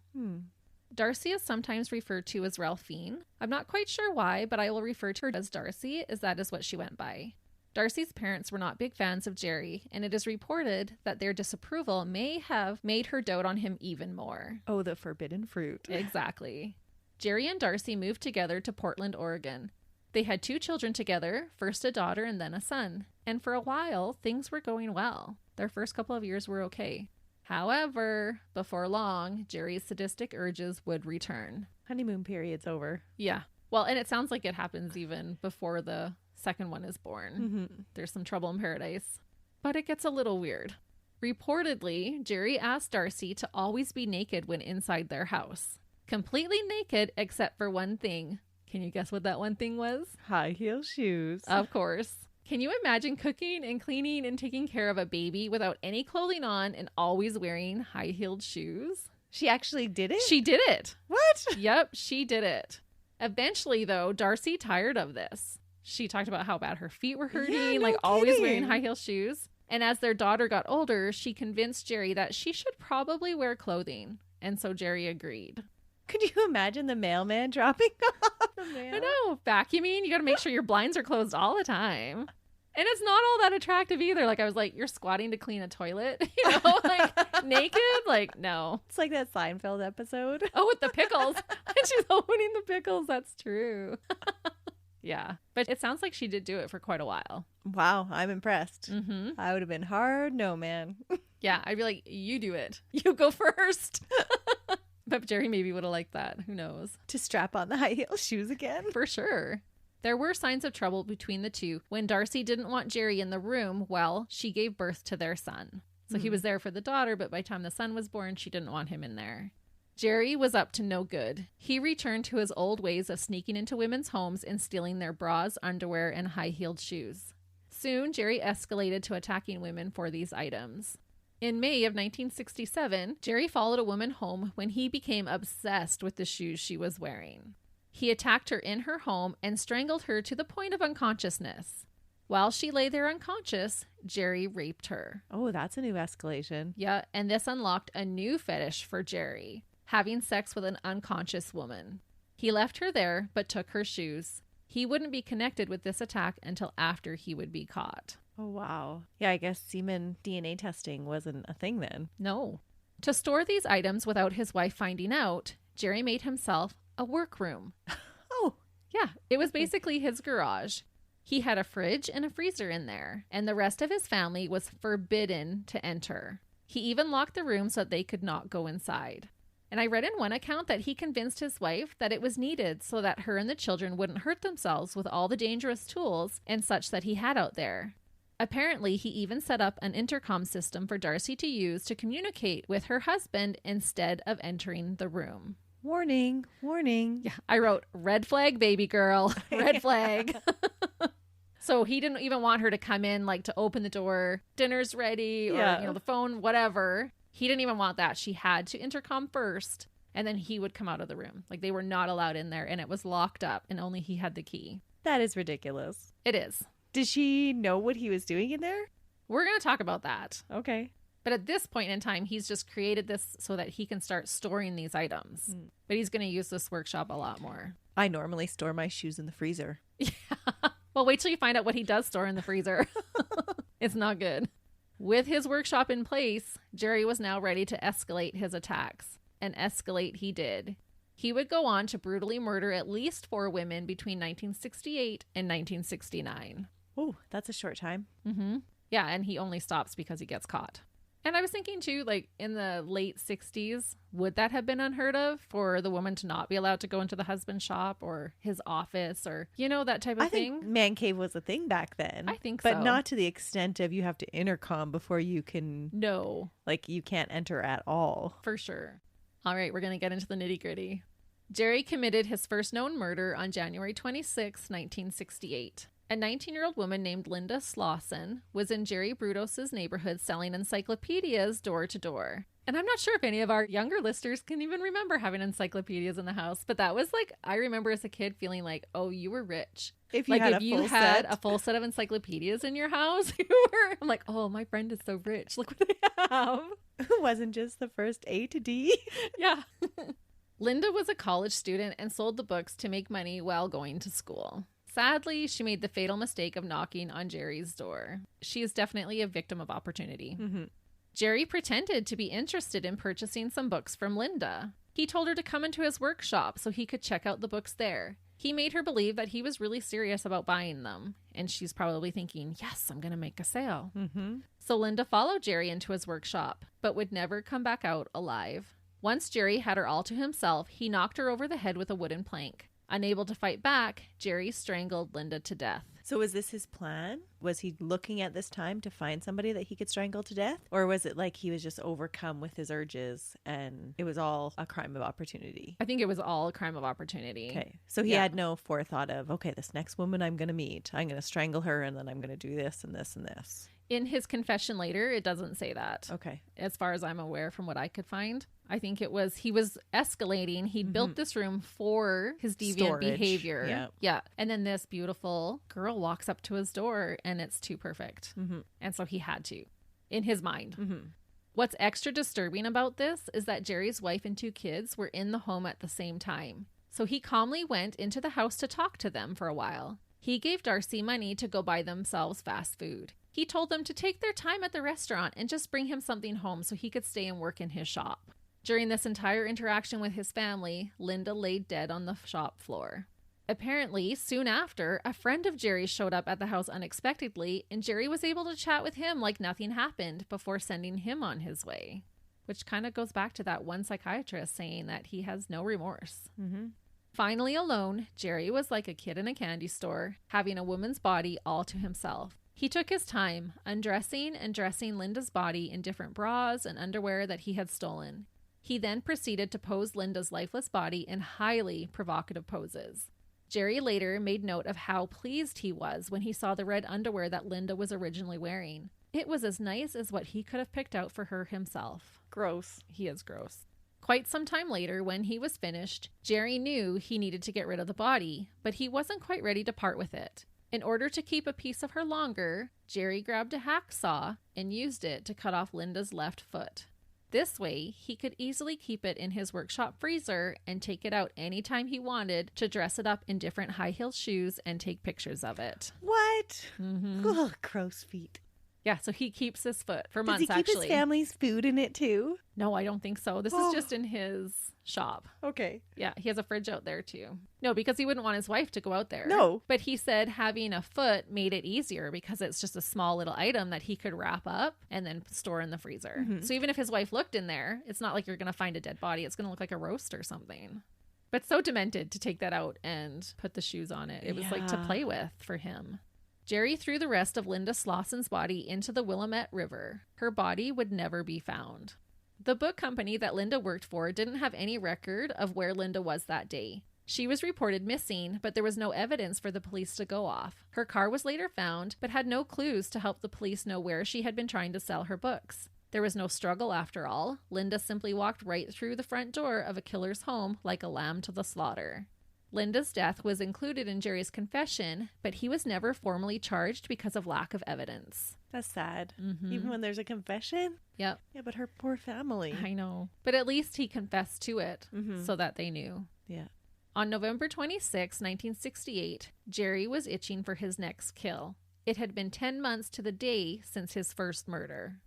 Darcy is sometimes referred to as Ralphine. I'm not quite sure why, but I will refer to her as Darcy, as that is what she went by. Darcy's parents were not big fans of Jerry, and it is reported that their disapproval may have made her dote on him even more. Oh, the forbidden fruit. Exactly. Jerry and Darcy moved together to Portland, Oregon. They had 2 children together, first a daughter and then a son. And for a while, things were going well. Their first couple of years were okay. However, before long, Jerry's sadistic urges would return. Honeymoon period's over. Yeah. Well, and it sounds like it happens even before the second one is born. There's some trouble in paradise. But it gets a little weird. Reportedly, Jerry asked Darcy to always be naked when inside their house. Completely naked except for one thing. Can you guess what that one thing was? High heel shoes. Of course. Can you imagine cooking and cleaning and taking care of a baby without any clothing on and always wearing high-heeled shoes? She actually did it? She did it. What? Yep, she did Eventually, though, Darcy tired of this. She talked about how bad her feet were hurting, always wearing high-heel shoes. And as their daughter got older, she convinced Jerry that she should probably wear clothing. And so Jerry agreed. Could you imagine the mailman dropping off the mail? I know. Vacuuming, you got to make sure your blinds are closed all the time. And it's not all that attractive either. I was like, you're squatting to clean a toilet, naked? No. It's like that Seinfeld episode. Oh, with the pickles. And she's opening the pickles. That's true. Yeah. But it sounds like she did do it for quite a while. Wow, I'm impressed. Mm-hmm. I would have been hard no, man. Yeah, I'd be like, you do it. You go first. But Jerry maybe would have liked that. Who knows? To strap on the high heel shoes again? For sure. There were signs of trouble between the two when Darcy didn't want Jerry in the room while she gave birth to their son. So he was there for the daughter, but by the time the son was born, she didn't want him in there. Jerry was up to no good. He returned to his old ways of sneaking into women's homes and stealing their bras, underwear, and high-heeled shoes. Soon, Jerry escalated to attacking women for these items. In May of 1967, Jerry followed a woman home when he became obsessed with the shoes she was wearing. He attacked her in her home and strangled her to the point of unconsciousness. While she lay there unconscious, Jerry raped her. Oh, that's a new escalation. Yeah, and this unlocked a new fetish for Jerry, having sex with an unconscious woman. He left her there, but took her shoes. He wouldn't be connected with this attack until after he would be caught. Oh, wow. Yeah, I guess semen DNA testing wasn't a thing then. No. To store these items without his wife finding out, Jerry made himself a workroom. Oh. Yeah, it was basically his garage. He had a fridge and a freezer in there, and the rest of his family was forbidden to enter. He even locked the room so that they could not go inside. And I read in one account that he convinced his wife that it was needed so that her and the children wouldn't hurt themselves with all the dangerous tools and such that he had out there. Apparently, he even set up an intercom system for Darcy to use to communicate with her husband instead of entering the room. Warning, warning. Yeah, I wrote, red flag, baby girl, red flag. So he didn't even want her to come in, like to open the door, dinner's ready, or, the phone, whatever. He didn't even want that. She had to intercom first, and then he would come out of the room. Like, they were not allowed in there, and it was locked up, and only he had the key. That is ridiculous. It is. Did she know what he was doing in there? We're going to talk about that. Okay. But at this point in time, he's just created this so that he can start storing these items. But he's going to use this workshop a lot more. I normally store my shoes in the freezer. Yeah. Well, wait till you find out what he does store in the freezer. It's not good. With his workshop in place, Jerry was now ready to escalate his attacks. And escalate he did. He would go on to brutally murder at least 4 women between 1968 and 1969. Oh, that's a short time. Mm-hmm. Yeah, and he only stops because he gets caught. And I was thinking too, like in the late 60s, would that have been unheard of for the woman to not be allowed to go into the husband's shop or his office or, that type of thing? I think man cave was a thing back then. I think so. But not to the extent of you have to intercom before you can. No. Like you can't enter at all. For sure. All right, we're going to get into the nitty gritty. Jerry committed his first known murder on January 26, 1968. A 19-year-old woman named Linda Slauson was in Jerry Brudos' neighborhood selling encyclopedias door to door. And I'm not sure if any of our younger listeners can even remember having encyclopedias in the house, but that was like, I remember as a kid feeling like, oh, you were rich. If you had a full set of encyclopedias in your house, I'm like, oh, my friend is so rich. Look what they have. It wasn't just the first A to D. Yeah. Linda was a college student and sold the books to make money while going to school. Sadly, she made the fatal mistake of knocking on Jerry's door. She is definitely a victim of opportunity. Mm-hmm. Jerry pretended to be interested in purchasing some books from Linda. He told her to come into his workshop so he could check out the books there. He made her believe that he was really serious about buying them. And she's probably thinking, yes, I'm going to make a sale. Mm-hmm. So Linda followed Jerry into his workshop, but would never come back out alive. Once Jerry had her all to himself, he knocked her over the head with a wooden plank. Unable to fight back, Jerry strangled Linda to death. So was this his plan? Was he looking at this time to find somebody that he could strangle to death? Or was it like he was just overcome with his urges and it was all a crime of opportunity? I think it was all a crime of opportunity. Okay. So he had no forethought of, okay, this next woman I'm going to meet, I'm going to strangle her and then I'm going to do this and this and this. In his confession later, it doesn't say that. Okay. As far as I'm aware from what I could find. I think it was, he was escalating. He built this room for his deviant behavior. Yeah. Yeah. And then this beautiful girl walks up to his door and it's too perfect. Mm-hmm. And so he had to, in his mind. Mm-hmm. What's extra disturbing about this is that Jerry's wife and 2 kids were in the home at the same time. So he calmly went into the house to talk to them for a while. He gave Darcy money to go buy themselves fast food. He told them to take their time at the restaurant and just bring him something home so he could stay and work in his shop. During this entire interaction with his family, Linda laid dead on the shop floor. Apparently, soon after, a friend of Jerry's showed up at the house unexpectedly, and Jerry was able to chat with him like nothing happened before sending him on his way. Which kind of goes back to that one psychiatrist saying that he has no remorse. Mm-hmm. Finally alone, Jerry was like a kid in a candy store, having a woman's body all to himself. He took his time, undressing and dressing Linda's body in different bras and underwear that he had stolen. He then proceeded to pose Linda's lifeless body in highly provocative poses. Jerry later made note of how pleased he was when he saw the red underwear that Linda was originally wearing. It was as nice as what he could have picked out for her himself. Gross. He is gross. Quite some time later, when he was finished, Jerry knew he needed to get rid of the body, but he wasn't quite ready to part with it. In order to keep a piece of her longer, Jerry grabbed a hacksaw and used it to cut off Linda's left foot. This way, he could easily keep it in his workshop freezer and take it out anytime he wanted to dress it up in different high-heeled shoes and take pictures of it. What? Mm-hmm. Ugh, crow's feet. Yeah, so he keeps his foot for Does months, he keep actually. his family's food in it too? No, I don't think so. This is just in his shop. Okay. Yeah, he has a fridge out there too. No, because he wouldn't want his wife to go out there. No. But he said having a foot made it easier because it's just a small little item that he could wrap up and then store in the freezer. Mm-hmm. So even if his wife looked in there, it's not like you're going to find a dead body. It's going to look like a roast or something. But so demented to take that out and put the shoes on it. It was like to play with for him. Jerry threw the rest of Linda Slosson's body into the Willamette River. Her body would never be found. The book company that Linda worked for didn't have any record of where Linda was that day. She was reported missing, but there was no evidence for the police to go off. Her car was later found, but had no clues to help the police know where she had been trying to sell her books. There was no struggle after all. Linda simply walked right through the front door of a killer's home like a lamb to the slaughter. Linda's death was included in Jerry's confession, but he was never formally charged because of lack of evidence. That's sad. Mm-hmm. Even when there's a confession? Yep. Yeah, but her poor family. I know. But at least he confessed to it so that they knew. Yeah. On November 26, 1968, Jerry was itching for his next kill. It had been 10 months to the day since his first murder.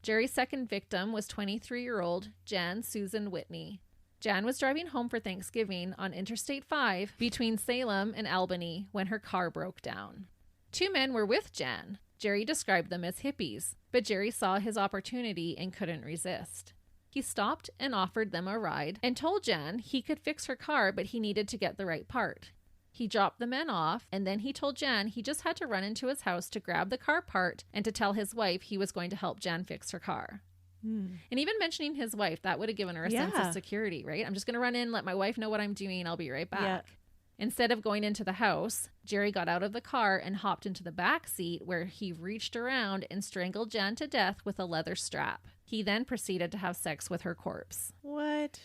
Jerry's second victim was 23-year-old Jan Susan Whitney. Jan was driving home for Thanksgiving on Interstate 5 between Salem and Albany when her car broke down. Two men were with Jan. Jerry described them as hippies, but Jerry saw his opportunity and couldn't resist. He stopped and offered them a ride and told Jan he could fix her car, but he needed to get the right part. He dropped the men off, and then he told Jan he just had to run into his house to grab the car part and to tell his wife he was going to help Jan fix her car. And even mentioning his wife, that would have given her a sense of security, right? I'm just going to run in, let my wife know what I'm doing. I'll be right back. Yeah. Instead of going into the house, Jerry got out of the car and hopped into the back seat where he reached around and strangled Jan to death with a leather strap. He then proceeded to have sex with her corpse. What?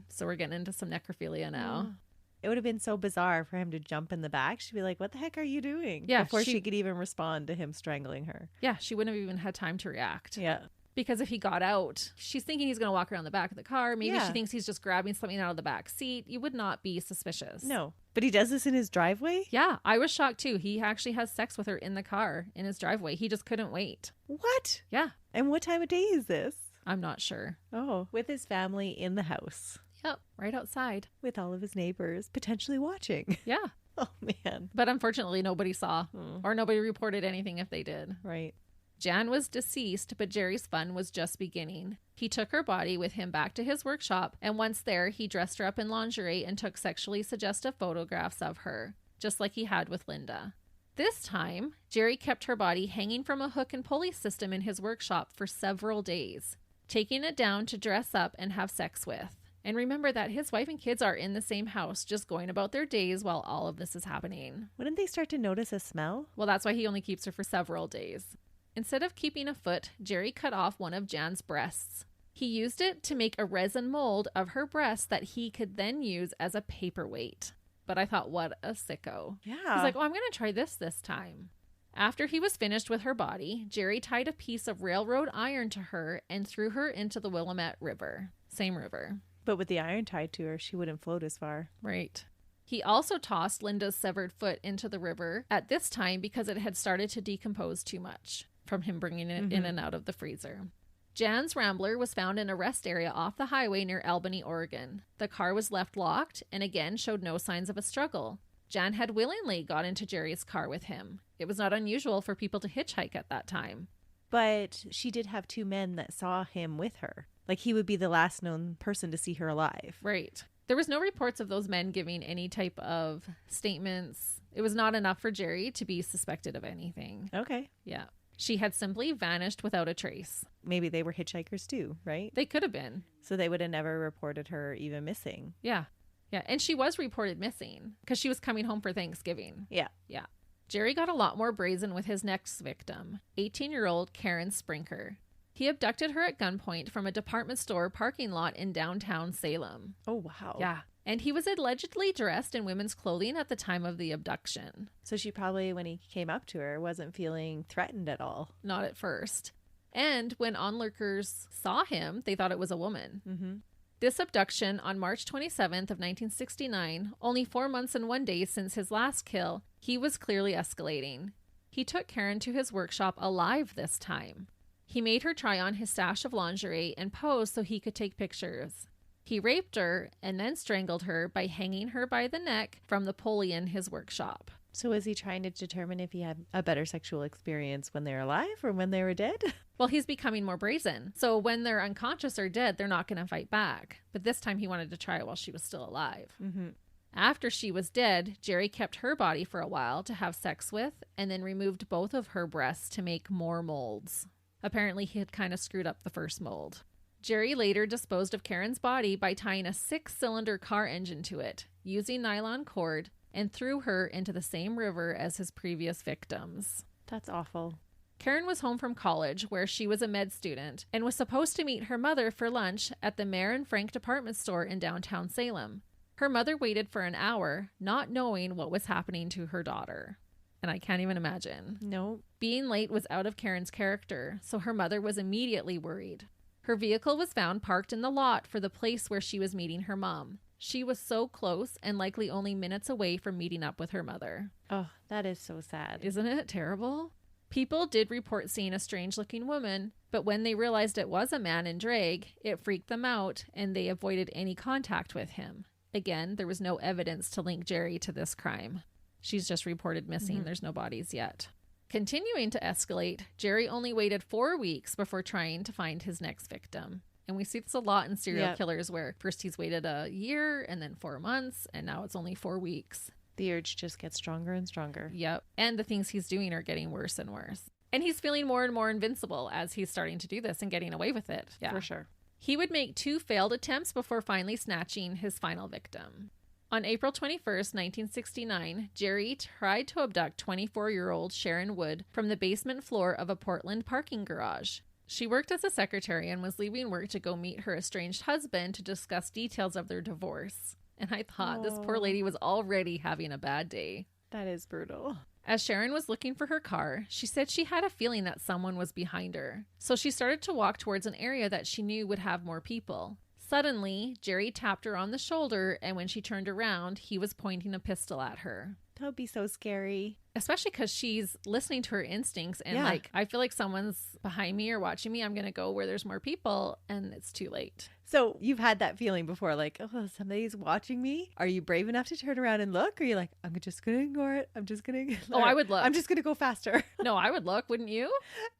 So we're getting into some necrophilia now. It would have been so bizarre for him to jump in the back. She'd be like, what the heck are you doing? Yeah, before she could even respond to him strangling her. Yeah, she wouldn't have even had time to react. Yeah. Because if he got out, she's thinking he's going to walk around the back of the car. Maybe she thinks he's just grabbing something out of the back seat. You would not be suspicious. No. But he does this in his driveway? Yeah, I was shocked too. He actually has sex with her in the car, in his driveway. He just couldn't wait. What? Yeah. And what time of day is this? I'm not sure. Oh, with his family in the house. Yep, right outside. With all of his neighbors potentially watching. Yeah. Oh, man. But unfortunately, nobody saw or nobody reported anything if they did. Right. Jan was deceased, but Jerry's fun was just beginning. He took her body with him back to his workshop, and once there, he dressed her up in lingerie and took sexually suggestive photographs of her, just like he had with Linda. This time, Jerry kept her body hanging from a hook and pulley system in his workshop for several days, taking it down to dress up and have sex with. And remember that his wife and kids are in the same house, just going about their days while all of this is happening. Wouldn't they start to notice a smell? Well, that's why he only keeps her for several days. Instead of keeping a foot, Jerry cut off one of Jan's breasts. He used it to make a resin mold of her breast that he could then use as a paperweight. But I thought, what a sicko. Yeah. He's like, oh, I'm going to try this time. After he was finished with her body, Jerry tied a piece of railroad iron to her and threw her into the Willamette River. Same river. But with the iron tied to her, she wouldn't float as far. Right. He also tossed Linda's severed foot into the river at this time because it had started to decompose too much from him bringing it in and out of the freezer. Jan's Rambler was found in a rest area off the highway near Albany, Oregon. The car was left locked and again showed no signs of a struggle. Jan had willingly got into Jerry's car with him. It was not unusual for people to hitchhike at that time. But she did have 2 men that saw him with her. Like, he would be the last known person to see her alive. Right. There was no reports of those men giving any type of statements. It was not enough for Jerry to be suspected of anything. Okay. Yeah. She had simply vanished without a trace. Maybe they were hitchhikers too, right? They could have been. So they would have never reported her even missing. Yeah. Yeah. And she was reported missing because she was coming home for Thanksgiving. Yeah. Yeah. Jerry got a lot more brazen with his next victim, 18-year-old Karen Sprinker. He abducted her at gunpoint from a department store parking lot in downtown Salem. Oh, wow. Yeah. And he was allegedly dressed in women's clothing at the time of the abduction. So she probably, when he came up to her, wasn't feeling threatened at all. Not at first. And when onlookers saw him, they thought it was a woman. Mm-hmm. This abduction on March 27th of 1969, only 4 months and 1 day since his last kill, he was clearly escalating. He took Karen to his workshop alive this time. He made her try on his stash of lingerie and pose so he could take pictures. He raped her and then strangled her by hanging her by the neck from the pulley in his workshop. So was he trying to determine if he had a better sexual experience when they were alive or when they were dead? Well, he's becoming more brazen. So when they're unconscious or dead, they're not going to fight back. But this time he wanted to try it while she was still alive. Mm-hmm. After she was dead, Jerry kept her body for a while to have sex with and then removed both of her breasts to make more molds. Apparently, he had kind of screwed up the first mold. Jerry later disposed of Karen's body by tying a 6-cylinder car engine to it, using nylon cord, and threw her into the same river as his previous victims. That's awful. Karen was home from college, where she was a med student, and was supposed to meet her mother for lunch at the Mare and Frank department store in downtown Salem. Her mother waited for an hour, not knowing what was happening to her daughter. And I can't even imagine. No. Being late was out of Karen's character, so her mother was immediately worried. Her vehicle was found parked in the lot for the place where she was meeting her mom. She was so close and likely only minutes away from meeting up with her mother. Oh, that is so sad. Isn't it terrible? People did report seeing a strange-looking woman, but when they realized it was a man in drag, it freaked them out and they avoided any contact with him. Again, there was no evidence to link Jerry to this crime. She's just reported missing. Mm-hmm. There's no bodies yet. Continuing to escalate, Jerry only waited 4 weeks before trying to find his next victim. And we see this a lot in serial killers where first he's waited a year and then 4 months and now it's only 4 weeks. The urge just gets stronger and stronger. Yep. And the things he's doing are getting worse and worse. And he's feeling more and more invincible as he's starting to do this and getting away with it. Yeah. For sure. He would make 2 failed attempts before finally snatching his final victim. On April 21st, 1969, Jerry tried to abduct 24-year-old Sharon Wood from the basement floor of a Portland parking garage. She worked as a secretary and was leaving work to go meet her estranged husband to discuss details of their divorce. And I thought this poor lady was already having a bad day. That is brutal. As Sharon was looking for her car, she said she had a feeling that someone was behind her. So she started to walk towards an area that she knew would have more people. Suddenly, Jerry tapped her on the shoulder, and when she turned around, he was pointing a pistol at her. That would be so scary. Especially because she's listening to her instincts and I feel like someone's behind me or watching me. I'm going to go where there's more people and it's too late. So you've had that feeling before, like, oh, somebody's watching me. Are you brave enough to turn around and look? Or are you like, I'm just going to ignore it. I'm just going to. Oh, I would look. I'm just going to go faster. No, I would look. Wouldn't you?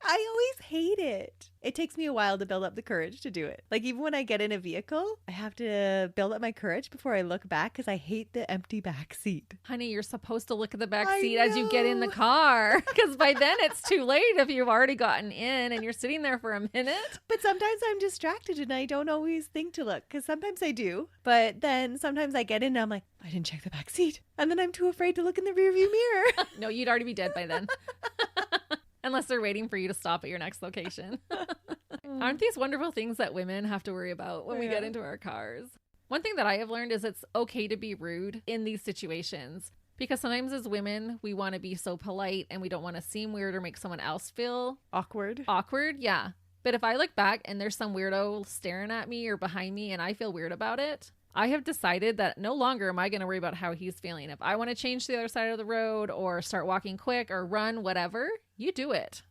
I always hate it. It takes me a while to build up the courage to do it. Like even when I get in a vehicle, I have to build up my courage before I look back because I hate the empty back seat. Honey, you're supposed to look at the back seat as you get in the car because by then it's too late if you've already gotten in and you're sitting there for a minute. But sometimes I'm distracted and I don't always think to look because sometimes I do. But then sometimes I get in and I'm like, I didn't check the back seat. And then I'm too afraid to look in the rearview mirror. No, you'd already be dead by then. Unless they're waiting for you to stop at your next location. Aren't these wonderful things that women have to worry about when we get into our cars? One thing that I have learned is it's okay to be rude in these situations. Because sometimes as women, we want to be so polite and we don't want to seem weird or make someone else feel awkward. Yeah. But if I look back and there's some weirdo staring at me or behind me and I feel weird about it, I have decided that no longer am I going to worry about how he's feeling. If I want to change to the other side of the road or start walking quick or run, whatever, you do it.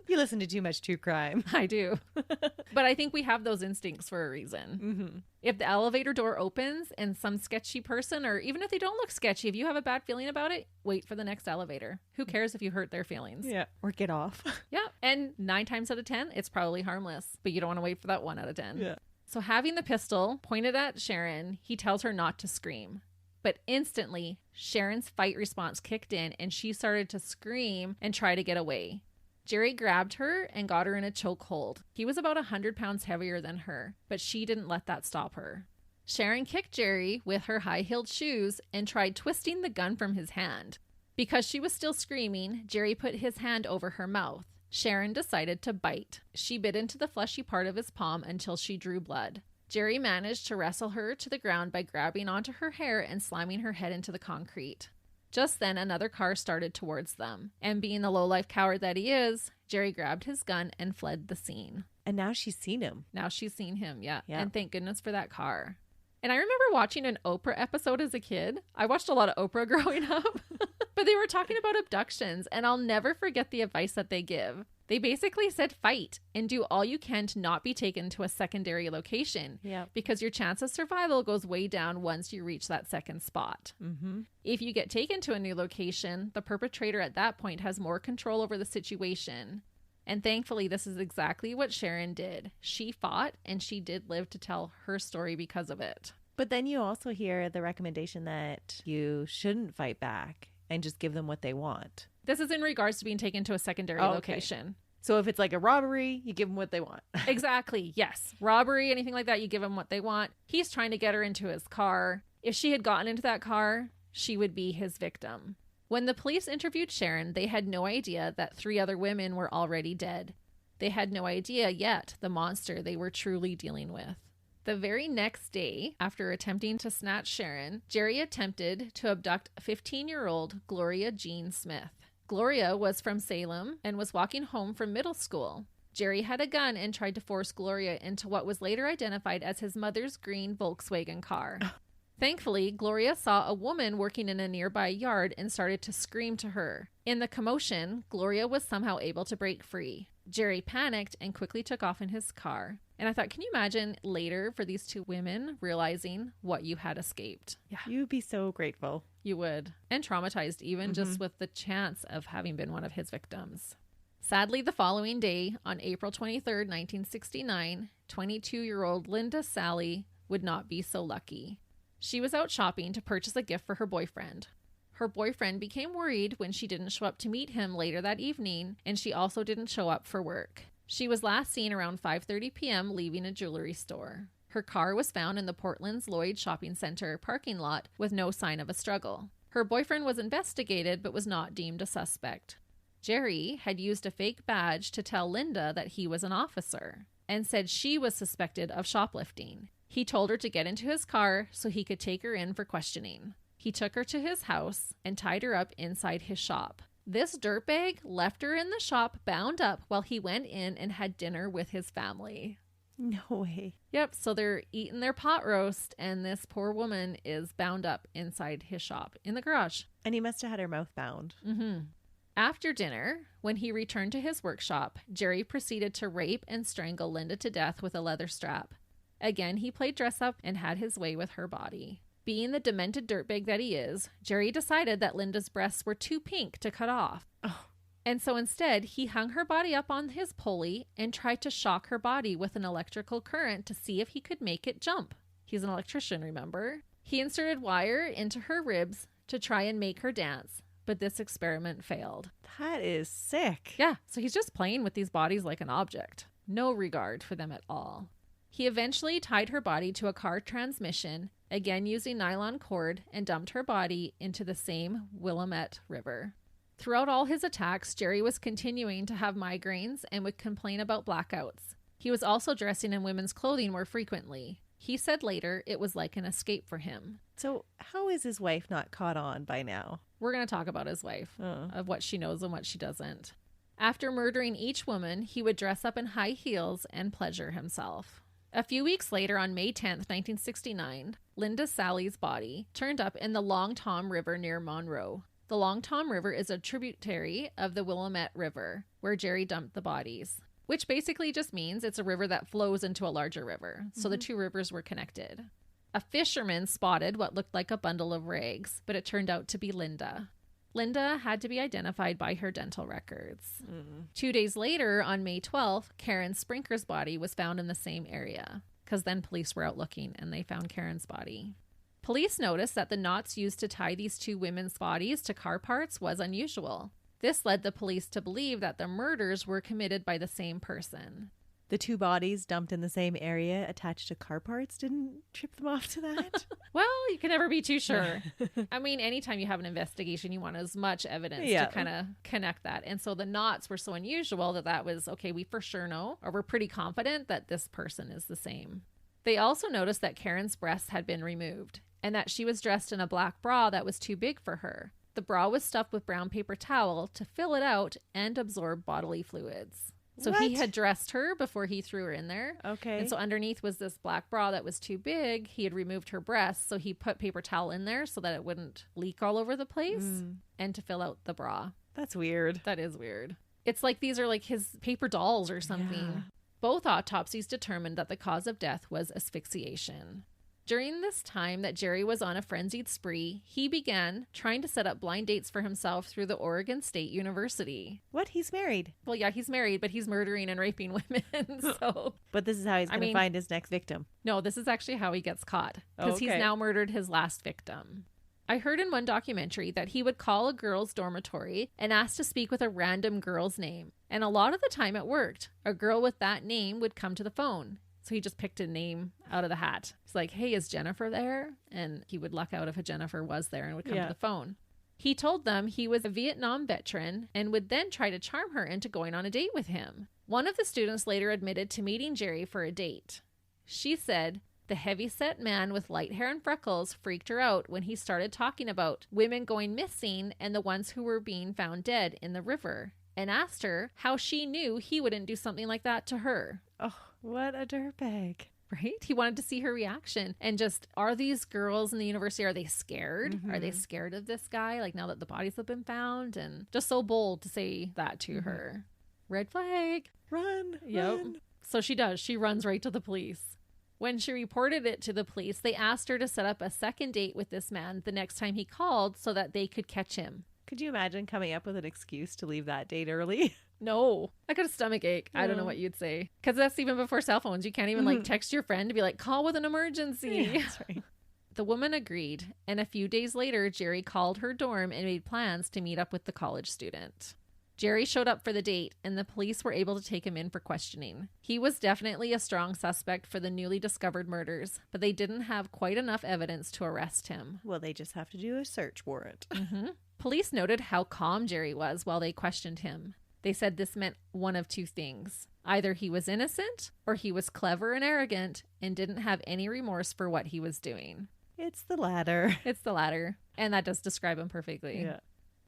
You listen to too much true crime. I do. But I think we have those instincts for a reason. Mm-hmm. If the elevator door opens and some sketchy person, or even if they don't look sketchy, if you have a bad feeling about it, wait for the next elevator. Who cares if you hurt their feelings? Yeah. Or get off. Yeah. And 9 times out of 10, it's probably harmless, but you don't want to wait for that 1 out of 10. Yeah. So having the pistol pointed at Sharon, he tells her not to scream. But instantly, Sharon's fight response kicked in and she started to scream and try to get away. Jerry grabbed her and got her in a chokehold. He was about 100 pounds heavier than her, but she didn't let that stop her. Sharon kicked Jerry with her high-heeled shoes and tried twisting the gun from his hand. Because she was still screaming, Jerry put his hand over her mouth. Sharon decided to bite. She bit into the fleshy part of his palm until she drew blood. Jerry managed to wrestle her to the ground by grabbing onto her hair and slamming her head into the concrete. Just then, another car started towards them. And being the low-life coward that he is, Jerry grabbed his gun and fled the scene. And now she's seen him. Now she's seen him, yeah. Yeah. And thank goodness for that car. And I remember watching an Oprah episode as a kid. I watched a lot of Oprah growing up. But they were talking about abductions, and I'll never forget the advice that they give. They basically said fight and do all you can to not be taken to a secondary location. Yeah. Because your chance of survival goes way down once you reach that second spot. Mm-hmm. If you get taken to a new location, the perpetrator at that point has more control over the situation. And thankfully, this is exactly what Sharon did. She fought, and she did live to tell her story because of it. But then you also hear the recommendation that you shouldn't fight back and just give them what they want. This is in regards to being taken to a secondary location. So if it's like a robbery, you give them what they want. Exactly. Yes. Robbery, anything like that, you give them what they want. He's trying to get her into his car. If she had gotten into that car, she would be his victim. When the police interviewed Sharon, they had no idea that 3 other women were already dead. They had no idea yet the monster they were truly dealing with. The very next day, after attempting to snatch Sharon, Jerry attempted to abduct 15-year-old Gloria Jean Smith. Gloria was from Salem and was walking home from middle school. Jerry had a gun and tried to force Gloria into what was later identified as his mother's green Volkswagen car. Thankfully, Gloria saw a woman working in a nearby yard and started to scream to her. In the commotion, Gloria was somehow able to break free. Jerry panicked and quickly took off in his car. And I thought, can you imagine later for these 2 women realizing what you had escaped? Yeah. You'd be so grateful. You would. And traumatized even just with the chance of having been one of his victims. Sadly, the following day, on April 23rd, 1969, 22-year-old Linda Sally would not be so lucky. She was out shopping to purchase a gift for her boyfriend. Her boyfriend became worried when she didn't show up to meet him later that evening, and she also didn't show up for work. She was last seen around 5:30 p.m. leaving a jewelry store. Her car was found in the Portland's Lloyd Shopping Center parking lot with no sign of a struggle. Her boyfriend was investigated but was not deemed a suspect. Jerry had used a fake badge to tell Linda that he was an officer and said she was suspected of shoplifting. He told her to get into his car so he could take her in for questioning. He took her to his house and tied her up inside his shop. This dirtbag left her in the shop bound up while he went in and had dinner with his family. No way. Yep, so they're eating their pot roast and this poor woman is bound up inside his shop in the garage. And he must have had her mouth bound. Mm-hmm. After dinner, when he returned to his workshop, Jerry proceeded to rape and strangle Linda to death with a leather strap. Again, he played dress up and had his way with her body. Being the demented dirtbag that he is, Jerry decided that Linda's breasts were too pink to cut off. Oh. And so instead, he hung her body up on his pulley and tried to shock her body with an electrical current to see if he could make it jump. He's an electrician, remember? He inserted wire into her ribs to try and make her dance, but this experiment failed. That is sick. Yeah, so he's just playing with these bodies like an object. No regard for them at all. He eventually tied her body to a car transmission, again using nylon cord, and dumped her body into the same Willamette River. Throughout all his attacks, Jerry was continuing to have migraines and would complain about blackouts. He was also dressing in women's clothing more frequently. He said later it was like an escape for him. So how is his wife not caught on by now? We're going to talk about his wife, of what she knows and what she doesn't. After murdering each woman, he would dress up in high heels and pleasure himself. A few weeks later, on May 10th, 1969, Linda Sally's body turned up in the Long Tom River near Monroe. The Long Tom River is a tributary of the Willamette River, where Jerry dumped the bodies, which basically just means it's a river that flows into a larger river. So the two rivers were connected. A fisherman spotted what looked like a bundle of rags, but it turned out to be Linda. Linda had to be identified by her dental records. 2 days later, on May 12th, Karen Sprinker's body was found in the same area, because then police were out looking and they found Karen's body. Police noticed that the knots used to tie these two women's bodies to car parts was unusual. This led the police to believe that the murders were committed by the same person. The two bodies dumped in the same area attached to car parts didn't trip them off to that? Well, you can never be too sure. I mean, anytime you have an investigation, you want as much evidence to kind of connect that. And so the knots were so unusual that was, okay, we for sure know, or we're pretty confident that this person is the same. They also noticed that Karen's breasts had been removed and that she was dressed in a black bra that was too big for her. The bra was stuffed with brown paper towel to fill it out and absorb bodily fluids. So he had dressed her before he threw her in there. Okay. And so underneath was this black bra that was too big. He had removed her breasts. So he put paper towel in there so that it wouldn't leak all over the place and to fill out the bra. That's weird. That is weird. It's like these are like his paper dolls or something. Yeah. Both autopsies determined that the cause of death was asphyxiation. During this time that Jerry was on a frenzied spree, he began trying to set up blind dates for himself through the Oregon State University. What? He's married? Well, yeah, he's married, but he's murdering and raping women. So, but this is how he's going to find his next victim. No, this is actually how he gets caught, because he's now murdered his last victim. I heard in one documentary that he would call a girl's dormitory and ask to speak with a random girl's name. And a lot of the time it worked. A girl with that name would come to the phone. So he just picked a name out of the hat. He's like, hey, is Jennifer there? And he would luck out if a Jennifer was there and would come to the phone. He told them he was a Vietnam veteran and would then try to charm her into going on a date with him. One of the students later admitted to meeting Jerry for a date. She said the heavy-set man with light hair and freckles freaked her out when he started talking about women going missing and the ones who were being found dead in the river, and asked her how she knew he wouldn't do something like that to her. Oh, what a dirtbag. Right? He wanted to see her reaction. And just, are these girls in the university, are they scared? Are they scared of this guy? Like now that the bodies have been found? And just so bold to say that to her. Red flag. Run. Yep. Run. So she does. She runs right to the police. When she reported it to the police, they asked her to set up a second date with this man the next time he called so that they could catch him. Could you imagine coming up with an excuse to leave that date early? No, I got a stomach ache. I don't know what you'd say. Because that's even before cell phones. You can't even like text your friend to be like, call with an emergency. Yeah, that's right. The woman agreed. And a few days later, Jerry called her dorm and made plans to meet up with the college student. Jerry showed up for the date and the police were able to take him in for questioning. He was definitely a strong suspect for the newly discovered murders, but they didn't have quite enough evidence to arrest him. Well, they just have to do a search warrant. Police noted how calm Jerry was while they questioned him. They said this meant one of two things. Either he was innocent or he was clever and arrogant and didn't have any remorse for what he was doing. It's the latter. It's the latter. And that does describe him perfectly. Yeah.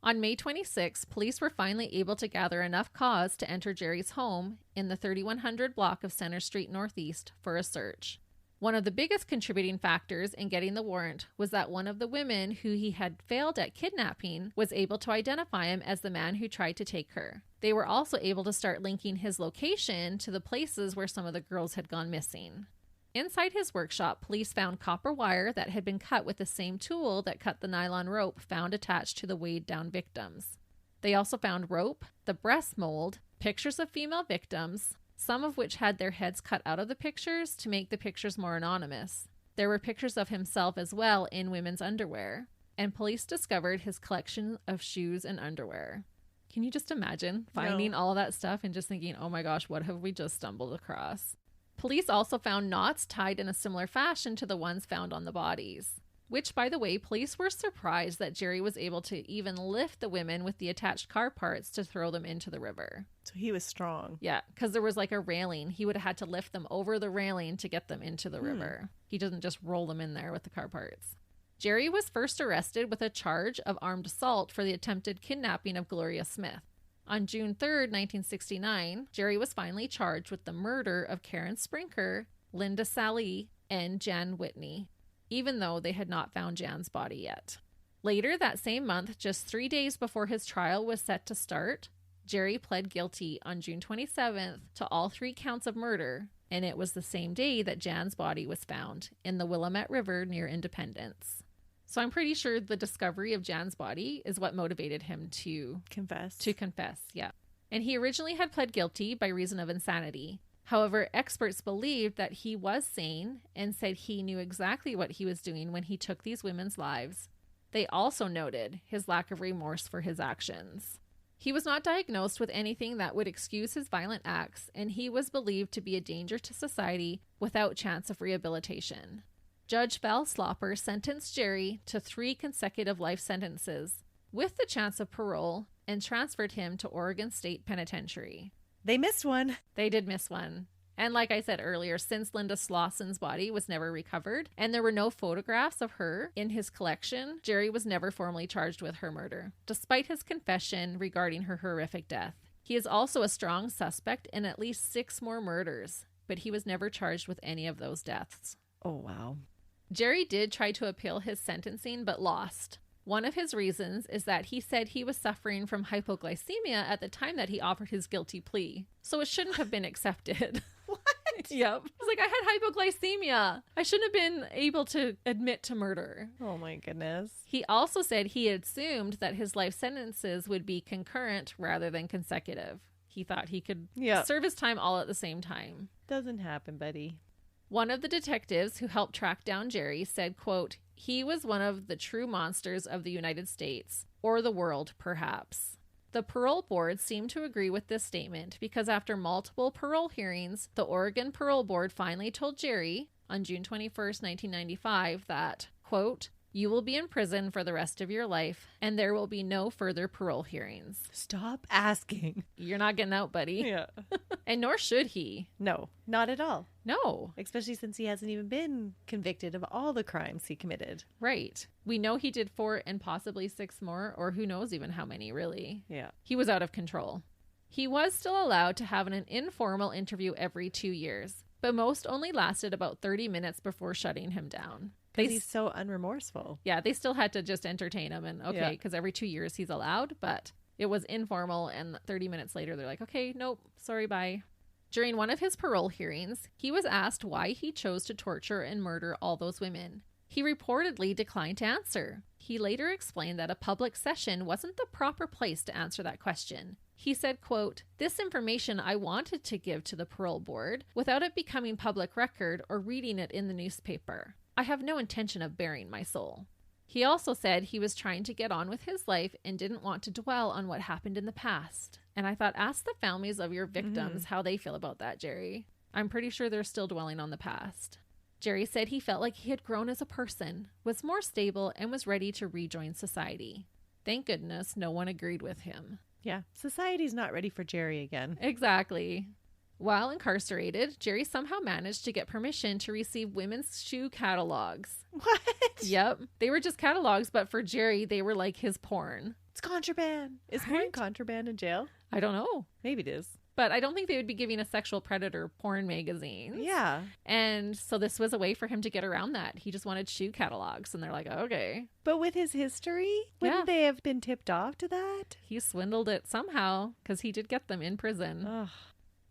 On May 26, police were finally able to gather enough cause to enter Jerry's home in the 3100 block of Center Street Northeast for a search. One of the biggest contributing factors in getting the warrant was that one of the women who he had failed at kidnapping was able to identify him as the man who tried to take her. They were also able to start linking his location to the places where some of the girls had gone missing. Inside his workshop, police found copper wire that had been cut with the same tool that cut the nylon rope found attached to the weighed-down victims. They also found rope, the breast mold, pictures of female victims, some of which had their heads cut out of the pictures to make the pictures more anonymous. There were pictures of himself as well in women's underwear, and police discovered his collection of shoes and underwear. Can you just imagine finding all of that stuff and just thinking, oh my gosh, what have we just stumbled across? Police also found knots tied in a similar fashion to the ones found on the bodies. Which, by the way, police were surprised that Jerry was able to even lift the women with the attached car parts to throw them into the river. So he was strong. Yeah, because there was like a railing. He would have had to lift them over the railing to get them into the river. He doesn't just roll them in there with the car parts. Jerry was first arrested with a charge of armed assault for the attempted kidnapping of Gloria Smith. On June 3rd, 1969, Jerry was finally charged with the murder of Karen Sprinker, Linda Sallee, and Jan Whitney, even though they had not found Jan's body yet. Later that same month, just 3 days before his trial was set to start, Jerry pled guilty on June 27th to all 3 counts of murder, and it was the same day that Jan's body was found in the Willamette River near Independence. So I'm pretty sure the discovery of Jan's body is what motivated him to Confess. Yeah. And he originally had pled guilty by reason of insanity. However, experts believed that he was sane and said he knew exactly what he was doing when he took these women's lives. They also noted his lack of remorse for his actions. He was not diagnosed with anything that would excuse his violent acts, and he was believed to be a danger to society without chance of rehabilitation. Judge Val Slopper sentenced Jerry to 3 consecutive life sentences with the chance of parole and transferred him to Oregon State Penitentiary. They missed one. They did miss one. And like I said earlier, since Linda Slauson's body was never recovered and there were no photographs of her in his collection, Jerry was never formally charged with her murder, despite his confession regarding her horrific death. He is also a strong suspect in at least 6 more murders, but he was never charged with any of those deaths. Oh, wow. Jerry did try to appeal his sentencing, but lost. One of his reasons is that he said he was suffering from hypoglycemia at the time that he offered his guilty plea, so it shouldn't have been accepted. What? Yep. He's like, I had hypoglycemia. I shouldn't have been able to admit to murder. Oh my goodness. He also said he assumed that his life sentences would be concurrent rather than consecutive. He thought he could serve his time all at the same time. Doesn't happen, buddy. One of the detectives who helped track down Jerry said, quote, he was one of the true monsters of the United States, or the world, perhaps. The parole board seemed to agree with this statement because after multiple parole hearings, the Oregon Parole Board finally told Jerry on June 21st, 1995 that, quote, you will be in prison for the rest of your life and there will be no further parole hearings. Stop asking. You're not getting out, buddy. Yeah. And nor should he. No, not at all. No. Especially since he hasn't even been convicted of all the crimes he committed. Right. We know he did 4 and possibly 6 more, or who knows even how many, really. Yeah. He was out of control. He was still allowed to have an informal interview every 2 years, but most only lasted about 30 minutes before shutting him down. Because he's so unremorseful. Yeah, they still had to just entertain him and because every 2 years he's allowed, but it was informal and 30 minutes later they're like, okay, nope, sorry, bye. During one of his parole hearings, he was asked why he chose to torture and murder all those women. He reportedly declined to answer. He later explained that a public session wasn't the proper place to answer that question. He said, quote, this information I wanted to give to the parole board without it becoming public record or reading it in the newspaper. I have no intention of bearing my soul. He also said he was trying to get on with his life and didn't want to dwell on what happened in the past. And I thought, ask the families of your victims how they feel about that, Jerry. I'm pretty sure they're still dwelling on the past. Jerry said he felt like he had grown as a person, was more stable, and was ready to rejoin society. Thank goodness no one agreed with him. Yeah, society's not ready for Jerry again. Exactly. While incarcerated, Jerry somehow managed to get permission to receive women's shoe catalogs. What? Yep. They were just catalogs, but for Jerry, they were like his porn. It's contraband. Is porn contraband in jail? I don't know. Maybe it is. But I don't think they would be giving a sexual predator porn magazines. Yeah. And so this was a way for him to get around that. He just wanted shoe catalogs. And they're like, okay. But with his history, wouldn't they have been tipped off to that? He swindled it somehow because he did get them in prison. Ugh.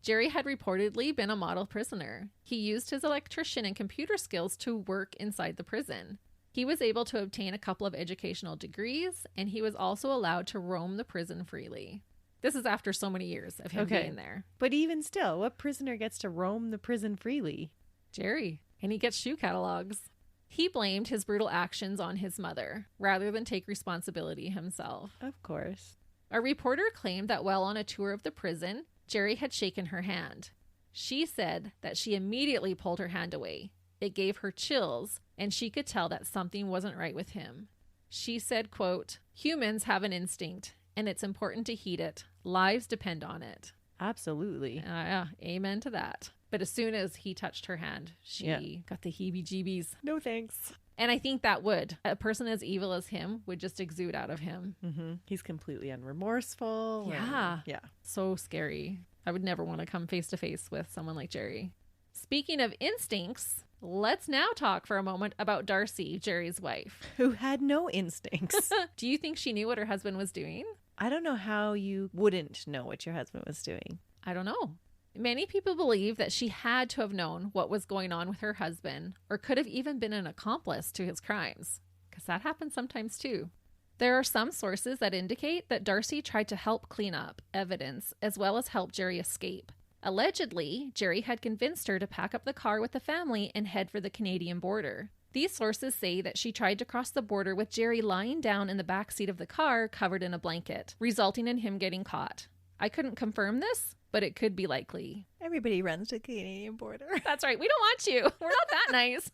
Jerry had reportedly been a model prisoner. He used his electrician and computer skills to work inside the prison. He was able to obtain a couple of educational degrees, and he was also allowed to roam the prison freely. This is after so many years of him being there. But even still, what prisoner gets to roam the prison freely? Jerry. And he gets shoe catalogs. He blamed his brutal actions on his mother, rather than take responsibility himself. Of course. A reporter claimed that while on a tour of the prison, Jerry had shaken her hand. She said that she immediately pulled her hand away. It gave her chills, and she could tell that something wasn't right with him. She said, quote, humans have an instinct, and it's important to heed it. Lives depend on it. Absolutely. Yeah, amen to that. But as soon as he touched her hand, she got the heebie-jeebies. No thanks. And I think that would. A person as evil as him would just exude out of him. Mm-hmm. He's completely unremorseful. Yeah. Yeah. So scary. I would never want to come face to face with someone like Jerry. Speaking of instincts, let's now talk for a moment about Darcy, Jerry's wife. Who had no instincts. Do you think she knew what her husband was doing? I don't know how you wouldn't know what your husband was doing. I don't know. Many people believe that she had to have known what was going on with her husband, or could have even been an accomplice to his crimes, because that happens sometimes too. There are some sources that indicate that Darcy tried to help clean up evidence as well as help Jerry escape. Allegedly, Jerry had convinced her to pack up the car with the family and head for the Canadian border. These sources say that she tried to cross the border with Jerry lying down in the back seat of the car covered in a blanket, resulting in him getting caught. I couldn't confirm this, but it could be likely. Everybody runs to the Canadian border. That's right. We don't want you. We're not that nice.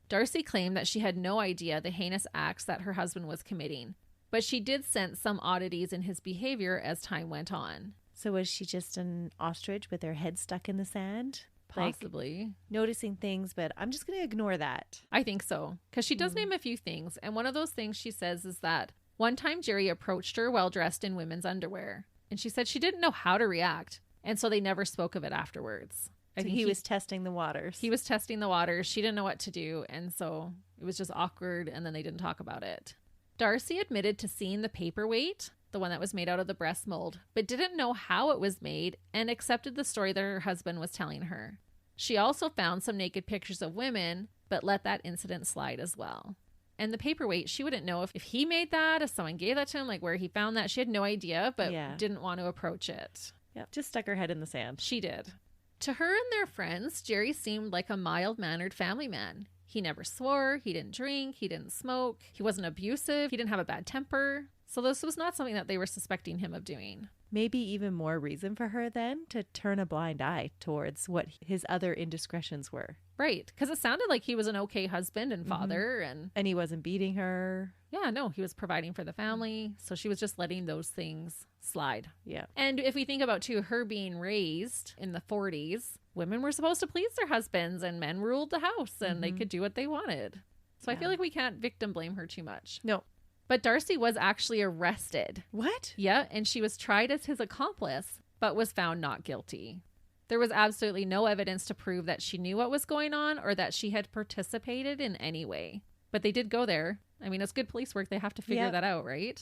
Darcy claimed that she had no idea the heinous acts that her husband was committing, but she did sense some oddities in his behavior as time went on. So was she just an ostrich with her head stuck in the sand? Possibly. Like, noticing things, but I'm just going to ignore that. I think so, because she does name a few things, and one of those things she says is that one time Jerry approached her while dressed in women's underwear, and she said she didn't know how to react, and so they never spoke of it afterwards. I think he was testing the waters. He was testing the waters. She didn't know what to do, and so it was just awkward, and then they didn't talk about it. Darcy admitted to seeing the paperweight, the one that was made out of the breast mold, but didn't know how it was made and accepted the story that her husband was telling her. She also found some naked pictures of women, but let that incident slide as well. And the paperweight, she wouldn't know if he made that, if someone gave that to him, like where he found that. She had no idea, but didn't want to approach it. Yeah, just stuck her head in the sand. She did. To her and their friends, Jerry seemed like a mild-mannered family man. He never swore, he didn't drink, he didn't smoke, he wasn't abusive, he didn't have a bad temper. So this was not something that they were suspecting him of doing. Maybe even more reason for her then to turn a blind eye towards what his other indiscretions were. Right, because it sounded like he was an okay husband and father. And he wasn't beating her. Yeah, no, he was providing for the family. So she was just letting those things slide. Yeah. And if we think about, too, her being raised in the 40s, women were supposed to please their husbands and men ruled the house and they could do what they wanted. So I feel like we can't victim blame her too much. No. But Darcy was actually arrested. What? Yeah, and she was tried as his accomplice, but was found not guilty. There was absolutely no evidence to prove that she knew what was going on or that she had participated in any way. But they did go there. I mean, it's good police work. They have to figure that out, right?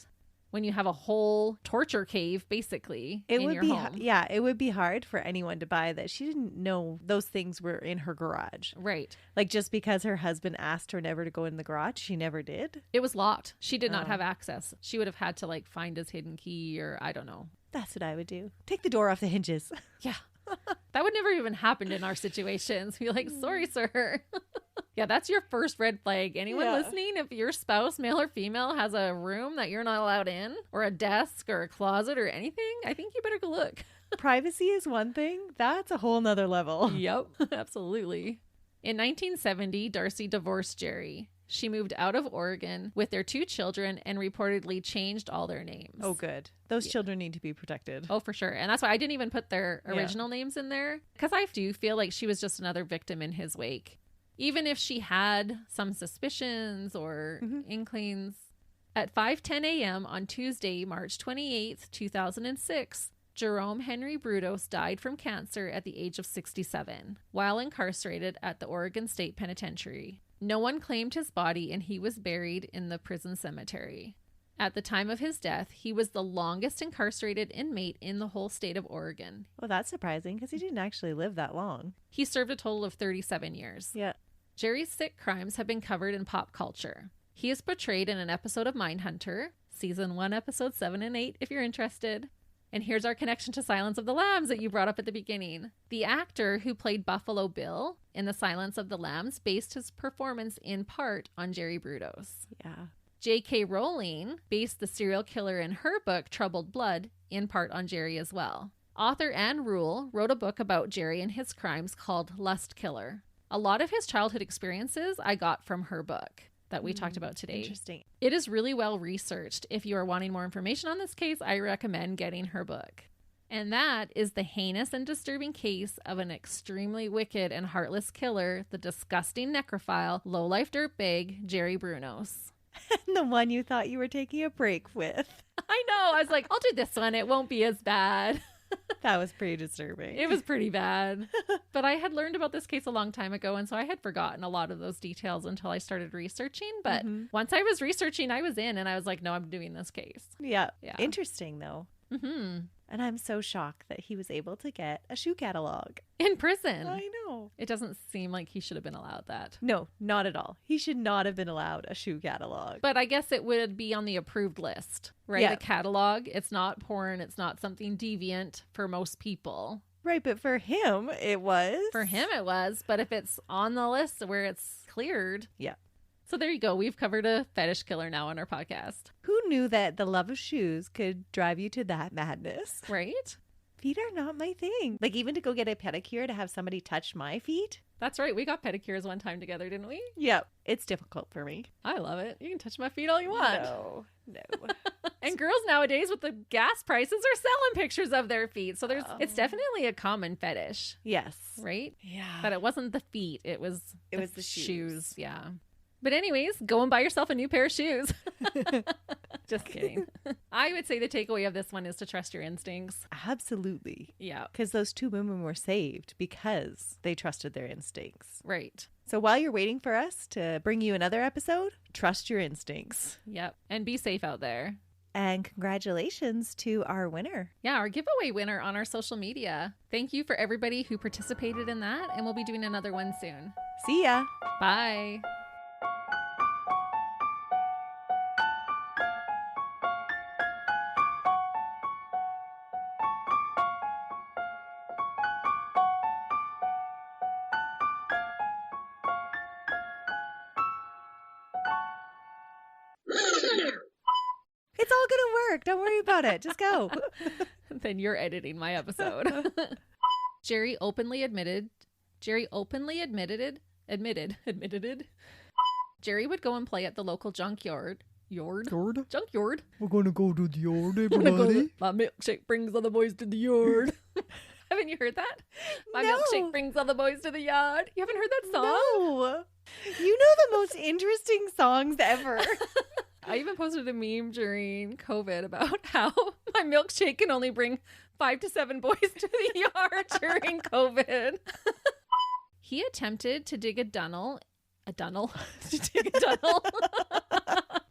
When you have a whole torture cave, basically, in your home. Yeah, it would be hard for anyone to buy that she didn't know those things were in her garage. Right. Like, just because her husband asked her never to go in the garage, she never did? It was locked. She did not have access. She would have had to, like, find his hidden key or I don't know. That's what I would do. Take the door off the hinges. Yeah. That would never even happen in our situations. Be like, sorry, sir. Yeah, that's your first red flag. Anyone listening, if your spouse, male or female, has a room that you're not allowed in, or a desk or a closet or anything, I think you better go look. Privacy is one thing. That's a whole nother level. Yep, absolutely. In 1970, Darcy divorced Jerry. She moved out of Oregon with their 2 children and reportedly changed all their names. Oh, good. Those children need to be protected. Oh, for sure. And that's why I didn't even put their original names in there, because I do feel like she was just another victim in his wake. Even if she had some suspicions or inklings. At 5:10 a.m. on Tuesday, March 28th, 2006, Jerome Henry Brudos died from cancer at the age of 67 while incarcerated at the Oregon State Penitentiary. No one claimed his body and he was buried in the prison cemetery. At the time of his death, he was the longest incarcerated inmate in the whole state of Oregon. Well, that's surprising because he didn't actually live that long. He served a total of 37 years. Yeah. Jerry's sick crimes have been covered in pop culture. He is portrayed in an episode of Mindhunter, Season 1, Episode 7 and 8, if you're interested. And here's our connection to Silence of the Lambs that you brought up at the beginning. The actor who played Buffalo Bill in The Silence of the Lambs based his performance in part on Jerry Brudos. Yeah. J.K. Rowling based the serial killer in her book, Troubled Blood, in part on Jerry as well. Author Anne Rule wrote a book about Jerry and his crimes called Lust Killer. A lot of his childhood experiences I got from her book that we talked about today. Interesting. It is really well researched. If you are wanting more information on this case, I recommend getting her book. And that is the heinous and disturbing case of an extremely wicked and heartless killer, the disgusting necrophile, low-life dirtbag, Jerry Brudos. The one you thought you were taking a break with. I know. I was like, I'll do this one. It won't be as bad. That was pretty disturbing. It was pretty bad. But I had learned about this case a long time ago, and so I had forgotten a lot of those details until I started researching. But once I was researching, I was in, and I was like, no, I'm doing this case. Yeah. Interesting, though. Mm-hmm. And I'm so shocked that he was able to get a shoe catalog. In prison. I know. It doesn't seem like he should have been allowed that. No, not at all. He should not have been allowed a shoe catalog. But I guess it would be on the approved list, right? Yeah. The catalog. It's not porn. It's not something deviant for most people. Right, but for him, it was. For him, it was. But if it's on the list where it's cleared. Yeah. So there you go. We've covered a fetish killer now on our podcast. Who knew that the love of shoes could drive you to that madness? Right? Feet are not my thing. Like, even to go get a pedicure to have somebody touch my feet? That's right. We got pedicures one time together, didn't we? Yeah. It's difficult for me. I love it. You can touch my feet all you want. No. And girls nowadays with the gas prices are selling pictures of their feet. So it's definitely a common fetish. Yes. Right? Yeah. But it wasn't the feet. It was the shoes. Yeah. But anyways, go and buy yourself a new pair of shoes. Just kidding. I would say the takeaway of this one is to trust your instincts. Absolutely. Yeah. Because those two women were saved because they trusted their instincts. Right. So while you're waiting for us to bring you another episode, trust your instincts. Yep. And be safe out there. And congratulations to our winner. Yeah, our giveaway winner on our social media. Thank you for everybody who participated in that. And we'll be doing another one soon. See ya. Bye. It's all gonna work. Don't worry about it. Just go. Then you're editing my episode. Jerry openly admitted. Jerry would go and play at the local junkyard. Junkyard. We're gonna go to the yard, everybody. My milkshake brings all the boys to the yard. Haven't you heard that? My milkshake brings all the boys to the yard. You haven't heard that song? No. You know the most interesting songs ever. I even posted a meme during COVID about how my milkshake can only bring 5 to 7 boys to the yard during COVID. He attempted to dig a tunnel.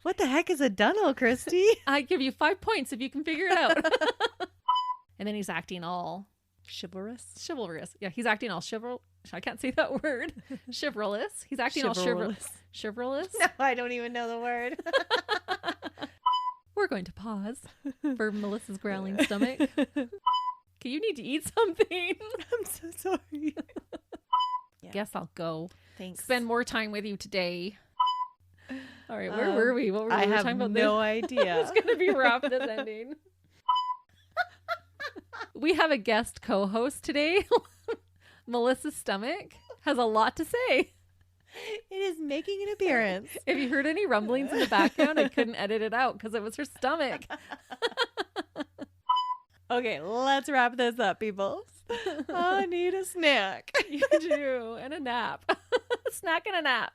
What the heck is a tunnel, Christy? I give you 5 points if you can figure it out. And then he's acting all chivalrous. Yeah, he's acting all I can't say that word. Chivalrous. He's acting all chivalrous. No, I don't even know the word. We're going to pause for Melissa's growling stomach. Okay, you need to eat something. I'm so sorry. Yeah. Guess I'll go. Thanks. Spend more time with you today. All right, where were we? What were we I have talking about? No idea. It's going to be rough, this ending. We have a guest co-host today. Melissa's stomach has a lot to say. It is making an appearance. If you heard any rumblings in the background, I couldn't edit it out because it was her stomach. Okay, let's wrap this up, people. I need a snack. You do. And a nap. A snack and a nap.